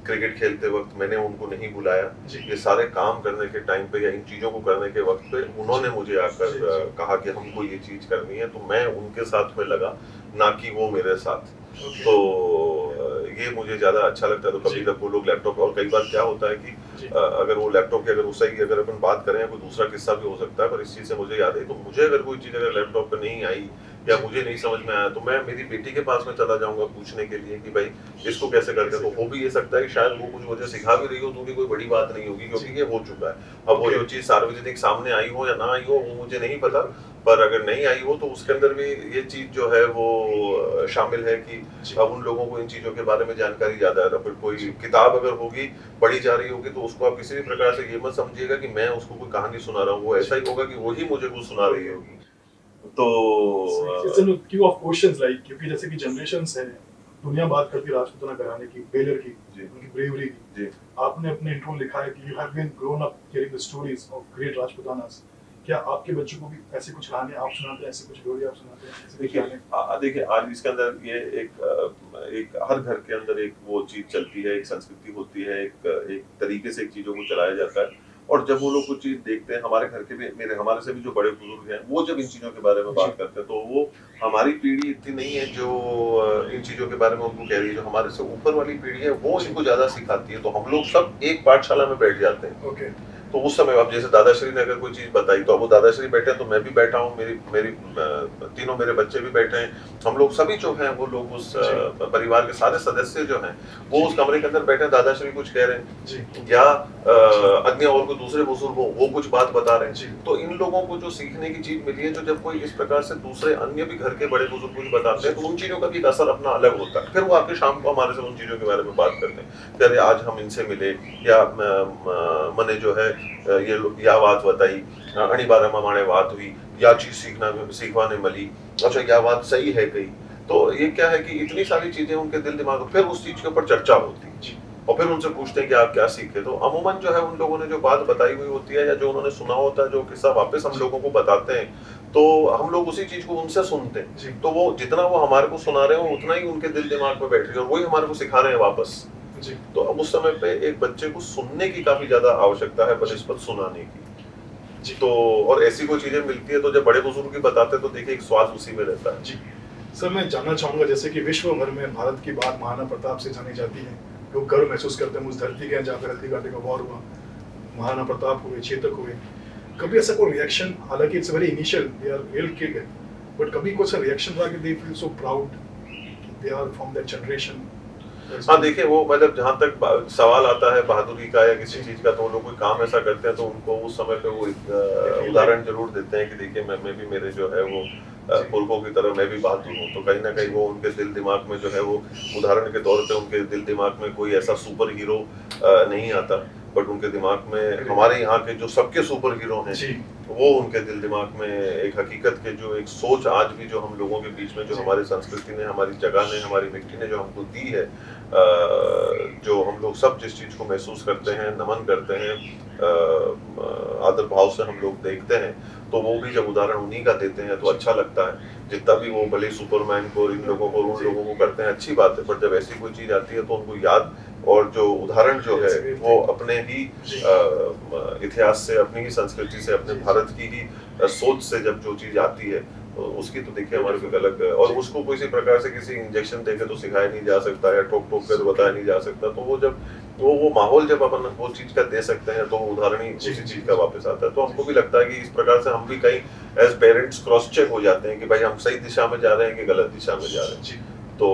क्रिकेट खेलते वक्त मैंने उनको नहीं बुलाया, ये सारे काम करने के टाइम पे या इन चीजों को करने के वक्त पे उन्होंने मुझे आकर कहा कि हमको ये चीज करनी है, तो मैं उनके साथ में लगा, ना कि वो मेरे साथ। तो ये मुझे ज्यादा अच्छा लगता है। तो कभी कभी वो लोग लैपटॉप, और कई बार क्या होता है कि अगर वो लैपटॉप की अगर उससे ही अगर अपन बात करें, कोई दूसरा किस्सा भी हो सकता है, पर इस चीज से मुझे याद है, तो मुझे अगर कोई चीज अगर लैपटॉप पे नहीं आई या मुझे नहीं समझ में आया तो मैं मेरी बेटी के पास में चला जाऊंगा पूछने के लिए कि भाई इसको कैसे करते हैं। तो हो भी ये सकता है कि शायद वो कुछ मुझे सिखा भी रही हो तो भी कोई बड़ी बात नहीं होगी, क्योंकि ये हो चुका है। अब वो जो चीज सार्वजनिक सामने आई हो या ना आई हो वो मुझे नहीं पता, पर अगर नहीं आई हो तो उसके अंदर भी ये चीज जो है वो शामिल है कि अब उन लोगों को इन चीजों के बारे में जानकारी ज्यादा है। तो फिर कोई किताब अगर होगी पढ़ी जा रही होगी तो उसको आप किसी भी प्रकार से ये मत समझिएगा कि मैं उसको कोई कहानी सुना रहा हूँ, वो ऐसा ही होगा कि वही मुझे कुछ सुना रही होगी। तो it's a Q of questions like, क्योंकि जैसे कि जनरेशंस है, दुनिया बात करती है राजपूताना घराने की, बेलर की, उनकी ब्रेवरी की। जी आपने अपने इंट्रो में लिखा है कि you have been grown up hearing the stories of great Rajputanas. क्या आपके बच्चों को भी ऐसी कुछ कहानियां आप सुनाते हैं, ऐसी कुछ स्टोरी आप सुनाते हैं, ऐसी कुछ कहानियां? देखिए आज इसके अंदर ये एक हर घर के अंदर एक वो चीज चलती है, एक संस्कृति होती है, एक तरीके से एक चीजों को चलाया जाता है। और जब वो लोग कुछ चीज देखते हैं, हमारे घर के भी हमारे से भी जो बड़े बुजुर्ग हैं वो जब इन चीजों के बारे में बात करते हैं तो वो हमारी पीढ़ी इतनी नहीं है जो इन चीजों के बारे में उनको कह रही है, जो हमारे से ऊपर वाली पीढ़ी है वो इनको ज्यादा सिखाती है। तो हम लोग सब एक पाठशाला में बैठ जाते हैं। ओके। तो उस समय अब जैसे दादाश्री ने अगर कोई चीज बताई तो अब वो दादाश्री बैठे हैं तो मैं भी बैठा हूँ, मेरी तीनों मेरे बच्चे भी बैठे हैं, हम लोग सभी जो हैं वो लोग उस परिवार के सारे सदस्य जो हैं वो उस कमरे के अंदर बैठे हैं। दादाश्री कुछ कह रहे हैं या अन्य और कोई दूसरे बुजुर्ग हो वो कुछ बात बता रहे हैं। तो इन लोगों को जो सीखने की चीज मिली है, जो जब कोई इस प्रकार से दूसरे अन्य भी घर के बड़े बुजुर्ग कुछ बताते हैं तो उन चीजों का भी एक असर अपना अलग होता है। फिर वो आके शाम को हमारे से उन चीजों के बारे में बात करते हैं, अरे आज हम इनसे मिले या मैंने जो है ये या बात बताई, घणी बार माने बात हुई, या चीज सीखवाने मिली, अच्छा या बात सही है कहीं। तो ये क्या है कि इतनी सारी चीजें उनके दिल दिमाग में, फिर उस चीज के ऊपर चर्चा होती है और फिर उनसे पूछते हैं कि आप क्या सीखे। तो अमूमन जो है उन लोगों ने जो बात बताई हुई होती है या जो उन्होंने सुना होता है, जो किस्सा वापस हम लोगों को बताते हैं, तो हम लोग उसी चीज को उनसे सुनते हैं। तो वो जितना वो हमारे को सुना रहे हो उतना ही उनके दिल दिमाग में बैठ रही है और वही हमारे को सिखा रहे हैं वापस। तो अब उस समय पे एक बच्चे को सुनने की काफी ज्यादा आवश्यकता है बनिस्बत सुनाने की। तो और ऐसी कोई चीजें मिलती है तो जब बड़े बुजुर्ग की बताते हैं तो देखिए एक स्वाद उसी में रहता है। जी सर, मैं जानना चाहूंगा जैसे कि विश्व भर में भारत की बात महाराणा प्रताप से जानी जाती है, लोग गर्व महसूस करते हैं उस धरती के जहाँ पे हल्दी घाटी का वॉर हुआ, महाराणा प्रताप हुए, चेतक हुए। कभी ऐसा कोई रिएक्शन, हालांकि it's very initial, they are real kid, but कभी कुछ रिएक्शन रहा कि they feel so proud they are from that generation? हाँ देखिए, वो मतलब जहाँ तक सवाल आता है बहादुरी का या किसी चीज का, तो वो लोग कोई काम ऐसा करते हैं तो उनको उस समय पे वो उदाहरण जरूर देते हैं कि देखिए मैं भी, मेरे जो है वो पुरखों की तरह मैं भी बहादुर हूँ। तो कहीं ना कहीं वो उनके दिल दिमाग में जो है वो उदाहरण के तौर पे उनके दिल दिमाग में कोई ऐसा सुपर हीरो नहीं आता, बट उनके दिमाग में हमारे यहाँ के जो सबके सुपर हीरो हैं वो उनके दिल दिमाग में एक हकीकत के जो एक सोच आज भी जो हम लोगों के बीच में जो हमारी संस्कृति ने, हमारी जगह ने, हमारी मिट्टी ने जो हमको दी है, जो हम लोग सब जिस चीज को महसूस करते हैं, नमन करते हैं, आदर भाव से हम लोग देखते हैं, तो वो भी जब उदाहरण उन्हीं का देते हैं तो अच्छा लगता है। जितना भी वो भले सुपरमैन को, इन लोगों को, उन लोगों को करते हैं, अच्छी बात है, पर जब ऐसी कोई चीज आती है तो उनको याद और जो उदाहरण जो है वो अपने ही इतिहास से, अपनी ही संस्कृति से, अपने भारत की ही सोच से जब जो चीज आती है तो उसकी तो देखिए हमारे को अलग, और उसको किसी प्रकार से किसी इंजेक्शन देके तो सिखाया नहीं जा सकता या ठोक ठोक कर बताया नहीं जा सकता। तो वो जब वो माहौल जब अपन वो चीज का दे सकते हैं तो उदाहरण ही उसी चीज का वापस आता है। तो हमको भी लगता है कि इस प्रकार से हम भी कहीं एज पेरेंट्स क्रॉस चेक हो जाते हैं कि भाई हम सही दिशा में जा रहे हैं कि गलत दिशा में जा रहे हैं। तो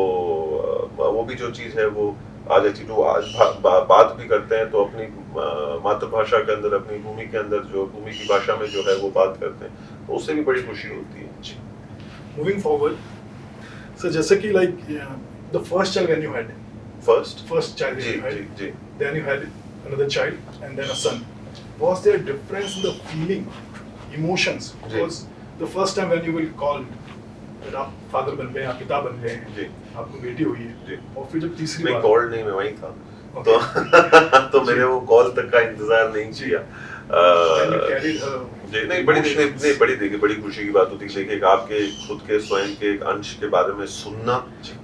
वो भी जो चीज है वो आज अच्छी जो आज बात भी करते हैं तो अपनी मातृभाषा के अंदर, अपनी भूमि के अंदर, जो भूमि की भाषा में जो है वो बात करते हैं, तो उससे भी बड़ी खुशी होती है। मूविंग फॉरवर्ड सर, जैसे कि like the first child when you had first child you had, then you had another child and then a son, was there a difference in the feeling, emotions? Because the first time when you will call that आप father बन गए, आप पिता बन गए हैं, आपको बेटी हुई है, और फिर जब तीसरी बार, मैं कॉल नहीं, मैं वहीं था, तो मैंने वो कॉल तक का इंतजार नहीं किया। नहीं बड़ी देखिए बड़ी खुशी की बात होती है। देखिए आपके खुद के स्वयं के एक अंश के बारे में सुनना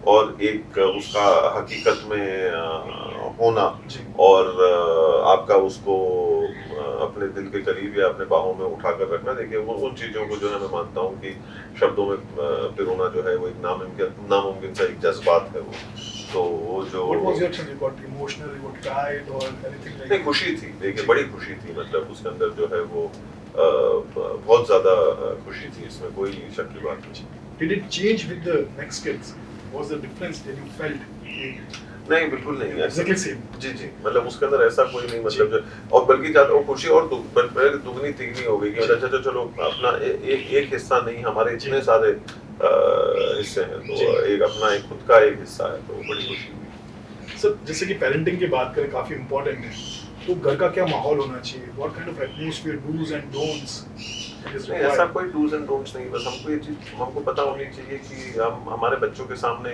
और एक उसका हकीकत में होना और आपका उसको अपने दिल के करीब या अपने बाहों में उठा कर रखना, देखिए वो उन चीजों को जो है मैं मानता हूँ कि शब्दों में पिरोना जो है वो एक नामुमकिन सा एक जज्बात है वो। तो वो जो नहीं, खुशी थी, देखिए बड़ी खुशी थी, मतलब उसके अंदर जो है वो बहुत ज्यादा खुशी थी, इसमें कोई शक की बात नहीं। Did it change with the next kids? Was the difference that you felt? नहीं, बिल्कुल नहीं ऐसा। Exactly same. जी जी, मतलब उसके अंदर ऐसा कोई नहीं, मतलब और बल्कि ज्यादा वो खुशी और पहले दुगनी तिगनी हो गई कि मतलब अच्छा चलो अपना एक हिस्सा नहीं, हमारे इतने सारे हिस्से हैं, तो एक अपना एक खुद का एक हिस्सा है, तो बड़ी खुशी हुई। सर जैसे कि पेरेंटिंग की बात करें काफी इम्पोर्टेंट है, तो घर का क्या माहौल होना चाहिए? What kind of atmosphere, dos and don'ts? नहीं, ऐसा कोई डूज एंड डोंट्स नहीं, बस हमको ये चीज हमको पता होनी चाहिए कि हम हमारे बच्चों के सामने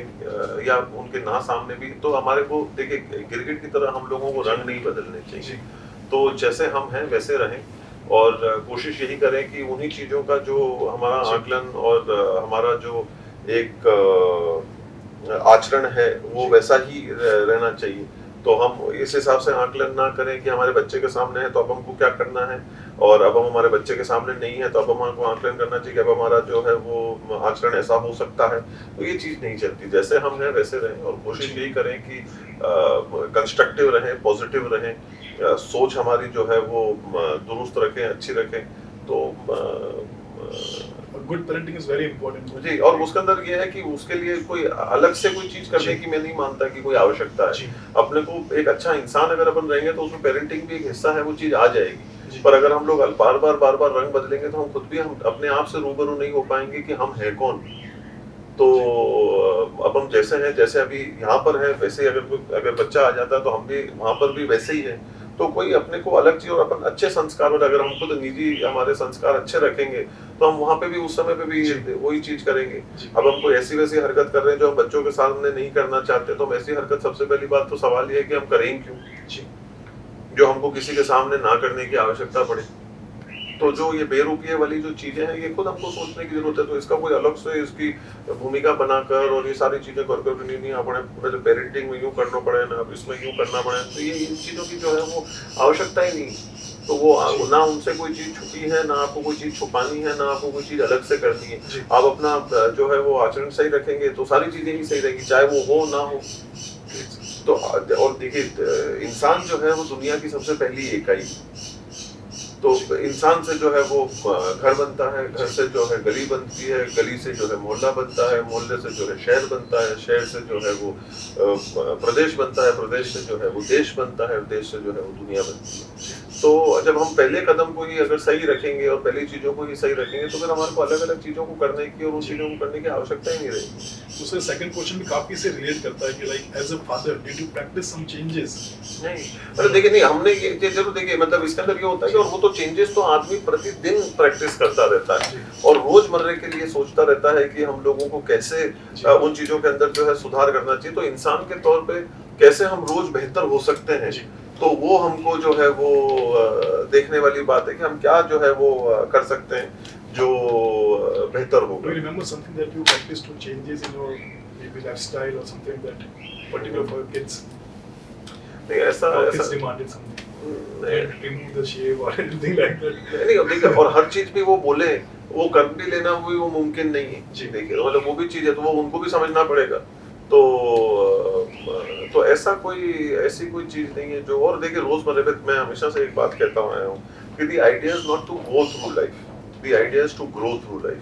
या उनके ना सामने भी, तो हमारे को देखिए गिरगिट की तरह हम लोगों को रंग नहीं बदलने चाहिए, तो जैसे हम हैं वैसे रहें, और कोशिश यही करें कि उन्हीं चीजों का जो हमारा आकलन और हमारा जो एक आचरण है वो वैसा ही रहना चाहिए। तो हम इस हिसाब से आकलन ना करें कि हमारे बच्चे के सामने है तो अब हमको क्या करना है, और अब हम हमारे बच्चे के सामने नहीं है तो अब हमको आकलन करना चाहिए कि अब हमारा जो है वो आचरण ऐसा हो सकता है। तो ये चीज़ नहीं चलती, जैसे हम हैं वैसे रहें, और कोशिश यही करें कि कंस्ट्रक्टिव रहें, पॉजिटिव रहें, सोच हमारी जो है वो दुरुस्त रखें, अच्छी रखें। तो good parenting is very important जी, और उसके अंदर ये है कि उसके लिए कोई अलग से कोई चीज करने की मैं नहीं मानता कि कोई आवश्यकता है। अपने को एक अच्छा इंसान अगर अपन रहेंगे तो उसमें पेरेंटिंग भी एक हिस्सा है, वो चीज आ जाएगी। पर अगर हम लोग बार बार रंग बदलेंगे तो हम खुद भी हम अपने आप से रूबरू नहीं हो पाएंगे कि हम हैं कौन। तो अब हम जैसे हैं, जैसे अभी यहाँ पर है, वैसे अगर बच्चा आ जाता है तो हम भी वहां पर भी वैसे ही है। तो कोई अपने को अलग चीज, और अपन अच्छे संस्कार, और अगर हम खुद निजी हमारे संस्कार अच्छे रखेंगे तो हम वहां पे भी उस समय पे भी वही चीज करेंगे। अब हम कोई ऐसी वैसी हरकत कर रहे हैं जो हम बच्चों के सामने नहीं करना चाहते, तो हम ऐसी हरकत, सबसे पहली बात तो सवाल ये है कि हम करें क्यों, जो हमको किसी के सामने ना करने की आवश्यकता पड़े। तो जो ये बेरुखी वाली जो चीजें हैं, ये खुद हमको सोचने की जरूरत है। तो इसका कोई अलग से इसकी भूमिका बनाकर और ये सारी चीजें कर कर नहीं अपने पेरेंटिंग में यूं करना पड़े ना, अब इसमें यूं करना पड़े, तो ये इन चीजों की जो है वो आवश्यकता ही नहीं। तो वो ना उनसे कोई चीज छुपी है, ना आपको कोई चीज छुपानी है, ना आपको कोई चीज अलग से करनी है। आप अपना जो है वो आचरण सही रखेंगे तो सारी चीजें ही सही रहेगी, चाहे वो हो ना हो। तो और देखिए, इंसान जो है वो दुनिया की सबसे पहली इकाई, तो इंसान से जो है वो घर बनता है, घर से जो है गली बनती है, गली से जो है मोहल्ला बनता है, मोहल्ले से जो है शहर बनता है, शहर से जो है वो प्रदेश बनता है, प्रदेश से जो है वो देश बनता है, देश से जो है वो दुनिया बनती है। तो जब हम पहले कदम को ही अगर सही रखेंगे और पहली चीजों को ही सही रखेंगे तो फिर हमारे को अलग अलग चीजों को करने की और उन चीजों को करने की आवश्यकता ही नहीं रहेगी। दूसरा सेकंड क्वेश्चन भी काफी से रिलेट करता है कि like as a father did you practise some changes? नहीं, मतलब देखिए, नहीं हमने ये जरूर देखिए, मतलब इसके अंदर ये होता है कि, और वो तो चेंजेस तो आदमी प्रतिदिन प्रैक्टिस करता रहता है और रोजमर्रे के लिए सोचता रहता है कि हम लोगों को कैसे उन चीजों के अंदर जो है सुधार करना चाहिए। तो इंसान के तौर पे कैसे हम रोज बेहतर हो सकते हैं, तो वो हमको जो है वो देखने वाली बात है कि हम क्या जो है वो कर सकते हैं जो बेहतर होगा। Do you remember something that you practiced to changes in your maybe lifestyle or something that particular for your kids? नहीं, ऐसा kids demanded something, remove the shave or anything like that? नहीं, अब देखिए, और हर चीज भी वो बोले वो कर भी लेना वो मुमकिन नहीं है जी। देखिए, मतलब वो भी चीज है तो वो उनको भी समझना पड़ेगा। तो ऐसी कोई चीज नहीं है जो, और देखिए रोजमर्रे में मैं हमेशा से एक बात कहता आया हूँ कि the idea is not to go through life, the idea is to grow through life.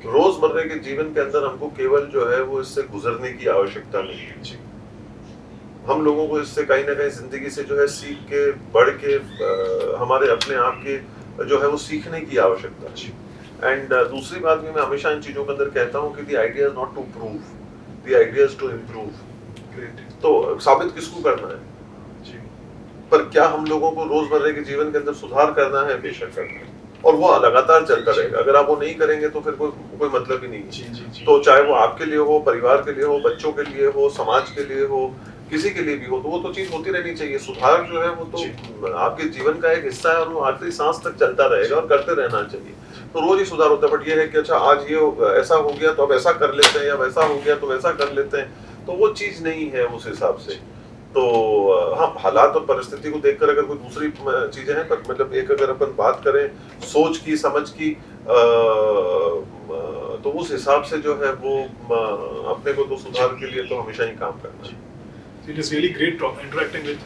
रोजमर्रे के जीवन के अंदर हमको केवल जो है वो इससे गुजरने की आवश्यकता नहीं है जी। हम लोगों को इससे कहीं ना कहीं जिंदगी से जो है सीख के बढ़ के हमारे अपने आप के जो है वो सीखने की आवश्यकता है। एंड दूसरी बात भी मैं हमेशा इन चीजों के अंदर कहता हूँ कि the idea is not to prove, the idea is to improve. तो साबित किसको करना है जी, पर क्या हम लोगों को रोजमर्रे के जीवन के अंदर सुधार करना है, बेशक करना है, और वो लगातार चलता रहेगा। अगर आप वो नहीं करेंगे तो फिर कोई मतलब ही नहीं है। तो चाहे वो आपके लिए हो, परिवार के लिए हो, बच्चों के लिए हो, समाज के लिए हो, किसी के लिए भी हो, तो वो तो चीज होती रहनी चाहिए। सुधार जो है वो तो आपके जीवन का एक हिस्सा है और वो आखिरी सांस तक चलता रहेगा और करते रहना चाहिए। तो रोज ही सुधार होता है। बट ये है कि अच्छा आज ये ऐसा हो गया तो अब ऐसा कर लेते हैं, या वैसा हो गया तो वैसा कर लेते हैं, तो वो चीज नहीं है उस हिसाब से। तो हाँ, हालात और परिस्थिति को देखकर अगर कोई दूसरी चीजें हैं, पर मतलब एक अगर अपन बात करें सोच की, समझ की, तो उस हिसाब से जो है वो अपने को तो सुधार के लिए तो हमेशा ही काम करना चाहिए। It is really great interacting with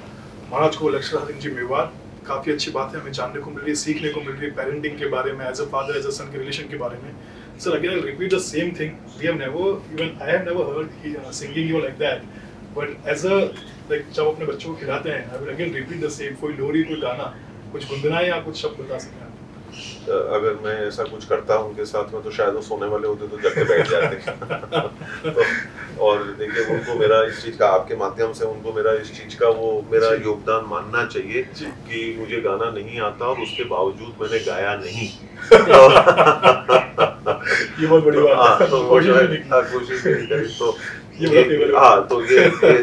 महाराज को लक्ष्य सिंह जी मेवाड़। काफ़ी अच्छी बातें हमें जानने को मिल रही है, सीखने को मिल रही है पेरेंटिंग के बारे में, as a father as a son के रिलेशन के बारे में। Sir, again, I'll repeat the same thing. I have never heard singing you like that. But as a जब अपने बच्चों को खिलाते हैं, I will again repeat the same. कोई लोरी, कोई गाना, कुछ गुनगुनाए या कुछ शब्द बता सकें आप? अगर मैं ऐसा कुछ करता उनके साथ में तो शायद वो सोने वाले होते तो जग के बैठ जाते। तो और देखिए उनको मेरा इस चीज़ का, आपके माध्यम से उनको मेरा इस चीज़ का वो मेरा योगदान मानना चाहिए कि मुझे गाना नहीं आता और उसके बावजूद मैंने गाया नहीं। ये बहुत बड़ी बात है। तो कोशिश नहीं करी तो तो ये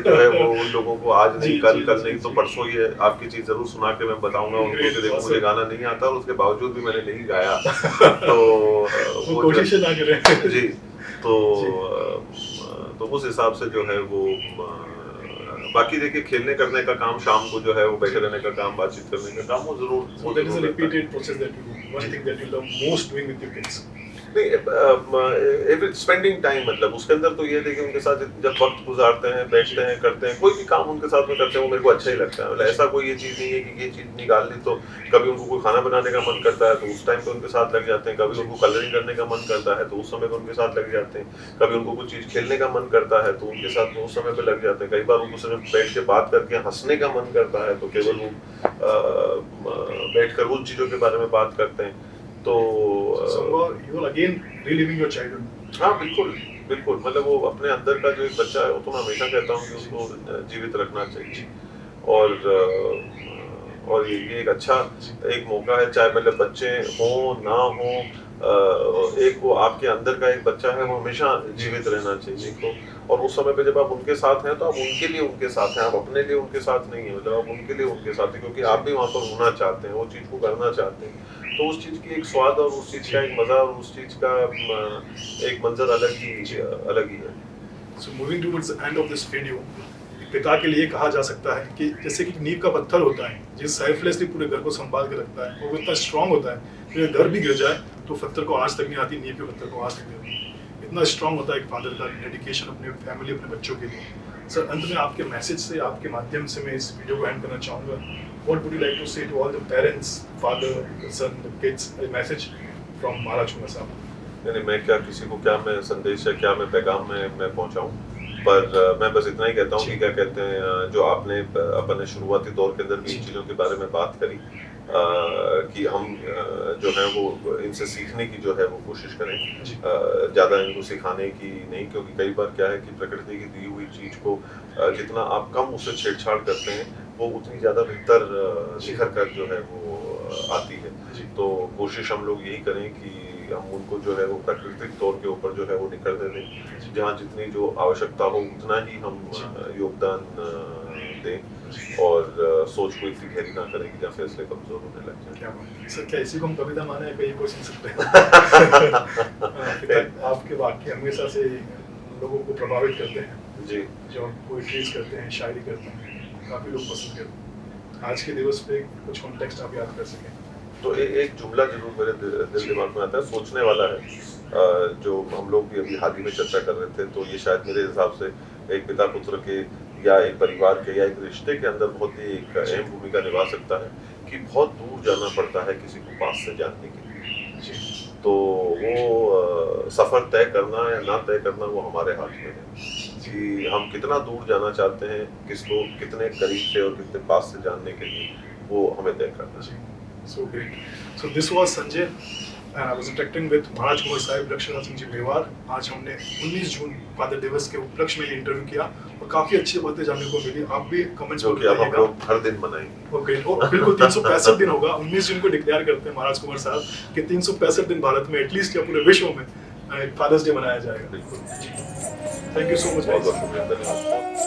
जो है वो उन लोगों को आज नहीं कल नहीं तो परसों ये आपकी चीज जरूर सुना के मैं बताऊंगा उनको कि देखो मुझे गाना नहीं आता और उसके बावजूद भी मैंने नहीं गाया। तो वो कोशिश ना करें। जी तो उस हिसाब से जो है वो बाकी देखिए खेलने करने का काम, शाम को जो है वो बैठे रहने का काम, बातचीत करने का काम वो जरूर। So that is a repeated process that you do. One thing that you love most doing with your kids. नहीं, स्पेंडिंग टाइम मतलब उसके अंदर तो ये देखिए उनके साथ जब वक्त गुजारते हैं, बैठते हैं, करते हैं, कोई भी काम उनके साथ में करते हैं वो मेरे को अच्छा ही लगता है। मतलब ऐसा कोई ये चीज़ नहीं है कि ये चीज़ निकाल ली तो कभी उनको कोई खाना बनाने का मन करता है तो उस टाइम पे उनके साथ लग जाते हैं, कभी उनको कलरिंग करने का मन करता है तो उस समय पे उनके साथ लग जाते हैं, कभी उनको कुछ चीज़ खेलने का मन करता है तो उनके साथ उस समय पे लग जाते हैं, कई बार उनको सिर्फ बैठ के बात करके हंसने का मन करता है तो केवल वो बैठकर उन चीज़ों के बारे में बात करते हैं। तो you are again reliving your childhood. हाँ बिल्कुल मतलब वो अपने अंदर का जो एक बच्चा है वो तो मैं हमेशा कहता हूँ कि उसको जीवित रखना चाहिए और ये एक अच्छा एक मौका है, चाहे मतलब बच्चे हों ना हों, एक वो आपके अंदर का एक बच्चा है वो हमेशा जीवित रहना चाहिए। तो और उस समय पे जब आप उनके साथ हैं तो आप उनके लिए उनके साथ हैं, आप अपने लिए उनके साथ नहीं है, मतलब आप उनके लिए उनके साथ हैं क्योंकि आप भी वहाँ पर होना चाहते हैं, वो चीज़ को करना चाहते हैं। तो उस चीज़ की एक स्वाद और उस चीज़ का एक मज़ा और उस चीज़ का एक मंजर अलग ही है। So moving towards the end of this video, पिता के लिए कहा जा सकता है कि जैसे कि नींव का पत्थर होता है जो सेल्फलेसली पूरे घर को संभाल के रखता है, वो इतना स्ट्रांग होता है कि घर भी गिर जाए तो पत्थर को आज तक नहीं आती, नींव के पत्थर को आज तक नहीं आती। इतना स्ट्रांग होता है एक फादर का डेडिकेशन अपने फैमिली, अपने बच्चों के लिए। सर अंत में आपके मैसेज से, आपके माध्यम से मैं इस वीडियो को एंड करना चाहूँगा। What would you like to say to all the parents, father, the son, the kids, a message from Maharaj Kumar साहब? नहीं मैं क्या किसी को क्या मैं संदेश है क्या मैं पैगाम मैं पहुँचाऊँ, पर मैं बस इतना ही कहता हूँ कि क्या कहते हैं जो आपने अपने शुरुआती दौर के अंदर भी इन चीज़ों के बारे में बात करी कि हम जो है वो इनसे सीखने की जो है वो कोशिश करें, ज़्यादा इनको सिखाने की नहीं, क्योंकि कई बार क्या है कि प्रकृति की दी हुई चीज़ को जितना आप कम उससे छेड़छाड़ करते हैं वो उतनी ज़्यादा बेहतर निखर कर जो है वो आती है। तो कोशिश हम लोग यही करें कि हम उनको जो है वो प्राकृतिक तौर के ऊपर जो है वो निकलने दें, जहाँ जितनी जो आवश्यकता हो उतना ही हम योगदान दें और सोच को इतनी गहरी ना करें कि जहाँ फैसले कमजोर होने लग जाए। क्या बात सर, क्या इसी को हम कविता माने कहीं को सुन सकते हैं? आपके वाक्य हमेशा से लोगों को प्रभावित करते हैं जी, जो हम पोएट्रीज करते हैं, शायरी करते हैं, काफी लोग पसंद करते हैं। आज के दिवस पे कुछ कॉन्टेक्स्ट आप याद कर सकें तो एक जुमला जरूर मेरे दिल दिमाग में आता है, सोचने वाला है, जो हम लोग भी अभी हाल ही में चर्चा कर रहे थे। तो ये शायद मेरे हिसाब से एक पिता पुत्र के या एक परिवार के या एक रिश्ते के अंदर बहुत ही एक अहम भूमिका निभा सकता है कि बहुत दूर जाना पड़ता है किसी को पास से जानने के लिए। तो वो सफ़र तय करना या ना तय करना वो हमारे हाथ में है कि हम कितना दूर जाना चाहते हैं, किसको कितने करीब से और कितने पास से जानने के लिए वो हमें तय करना है। So great. So this was Sanjay and I was interacting with Maharaj Kumar Sahib, Lakshman Singh ji Mewar. आज हमने 19 जून फादर दिवस के उपलक्ष्य में इंटरव्यू किया और काफी अच्छी बातें जानने को मिली। आप भी कमेंट्स में बताइएगा। हर दिन मनाएंगे। ओके, बिल्कुल 365 दिन होगा। 19 जून को डिक्लेयर करते हैं महाराज कुमार साहब कि 365 दिन भारत में एटलीस्ट या पूरे विश्व में फादर्स डे मनाया जाएगा। बिल्कुल। Thank you so much. बहुत बहुत शुक्रिया, धन्यवाद।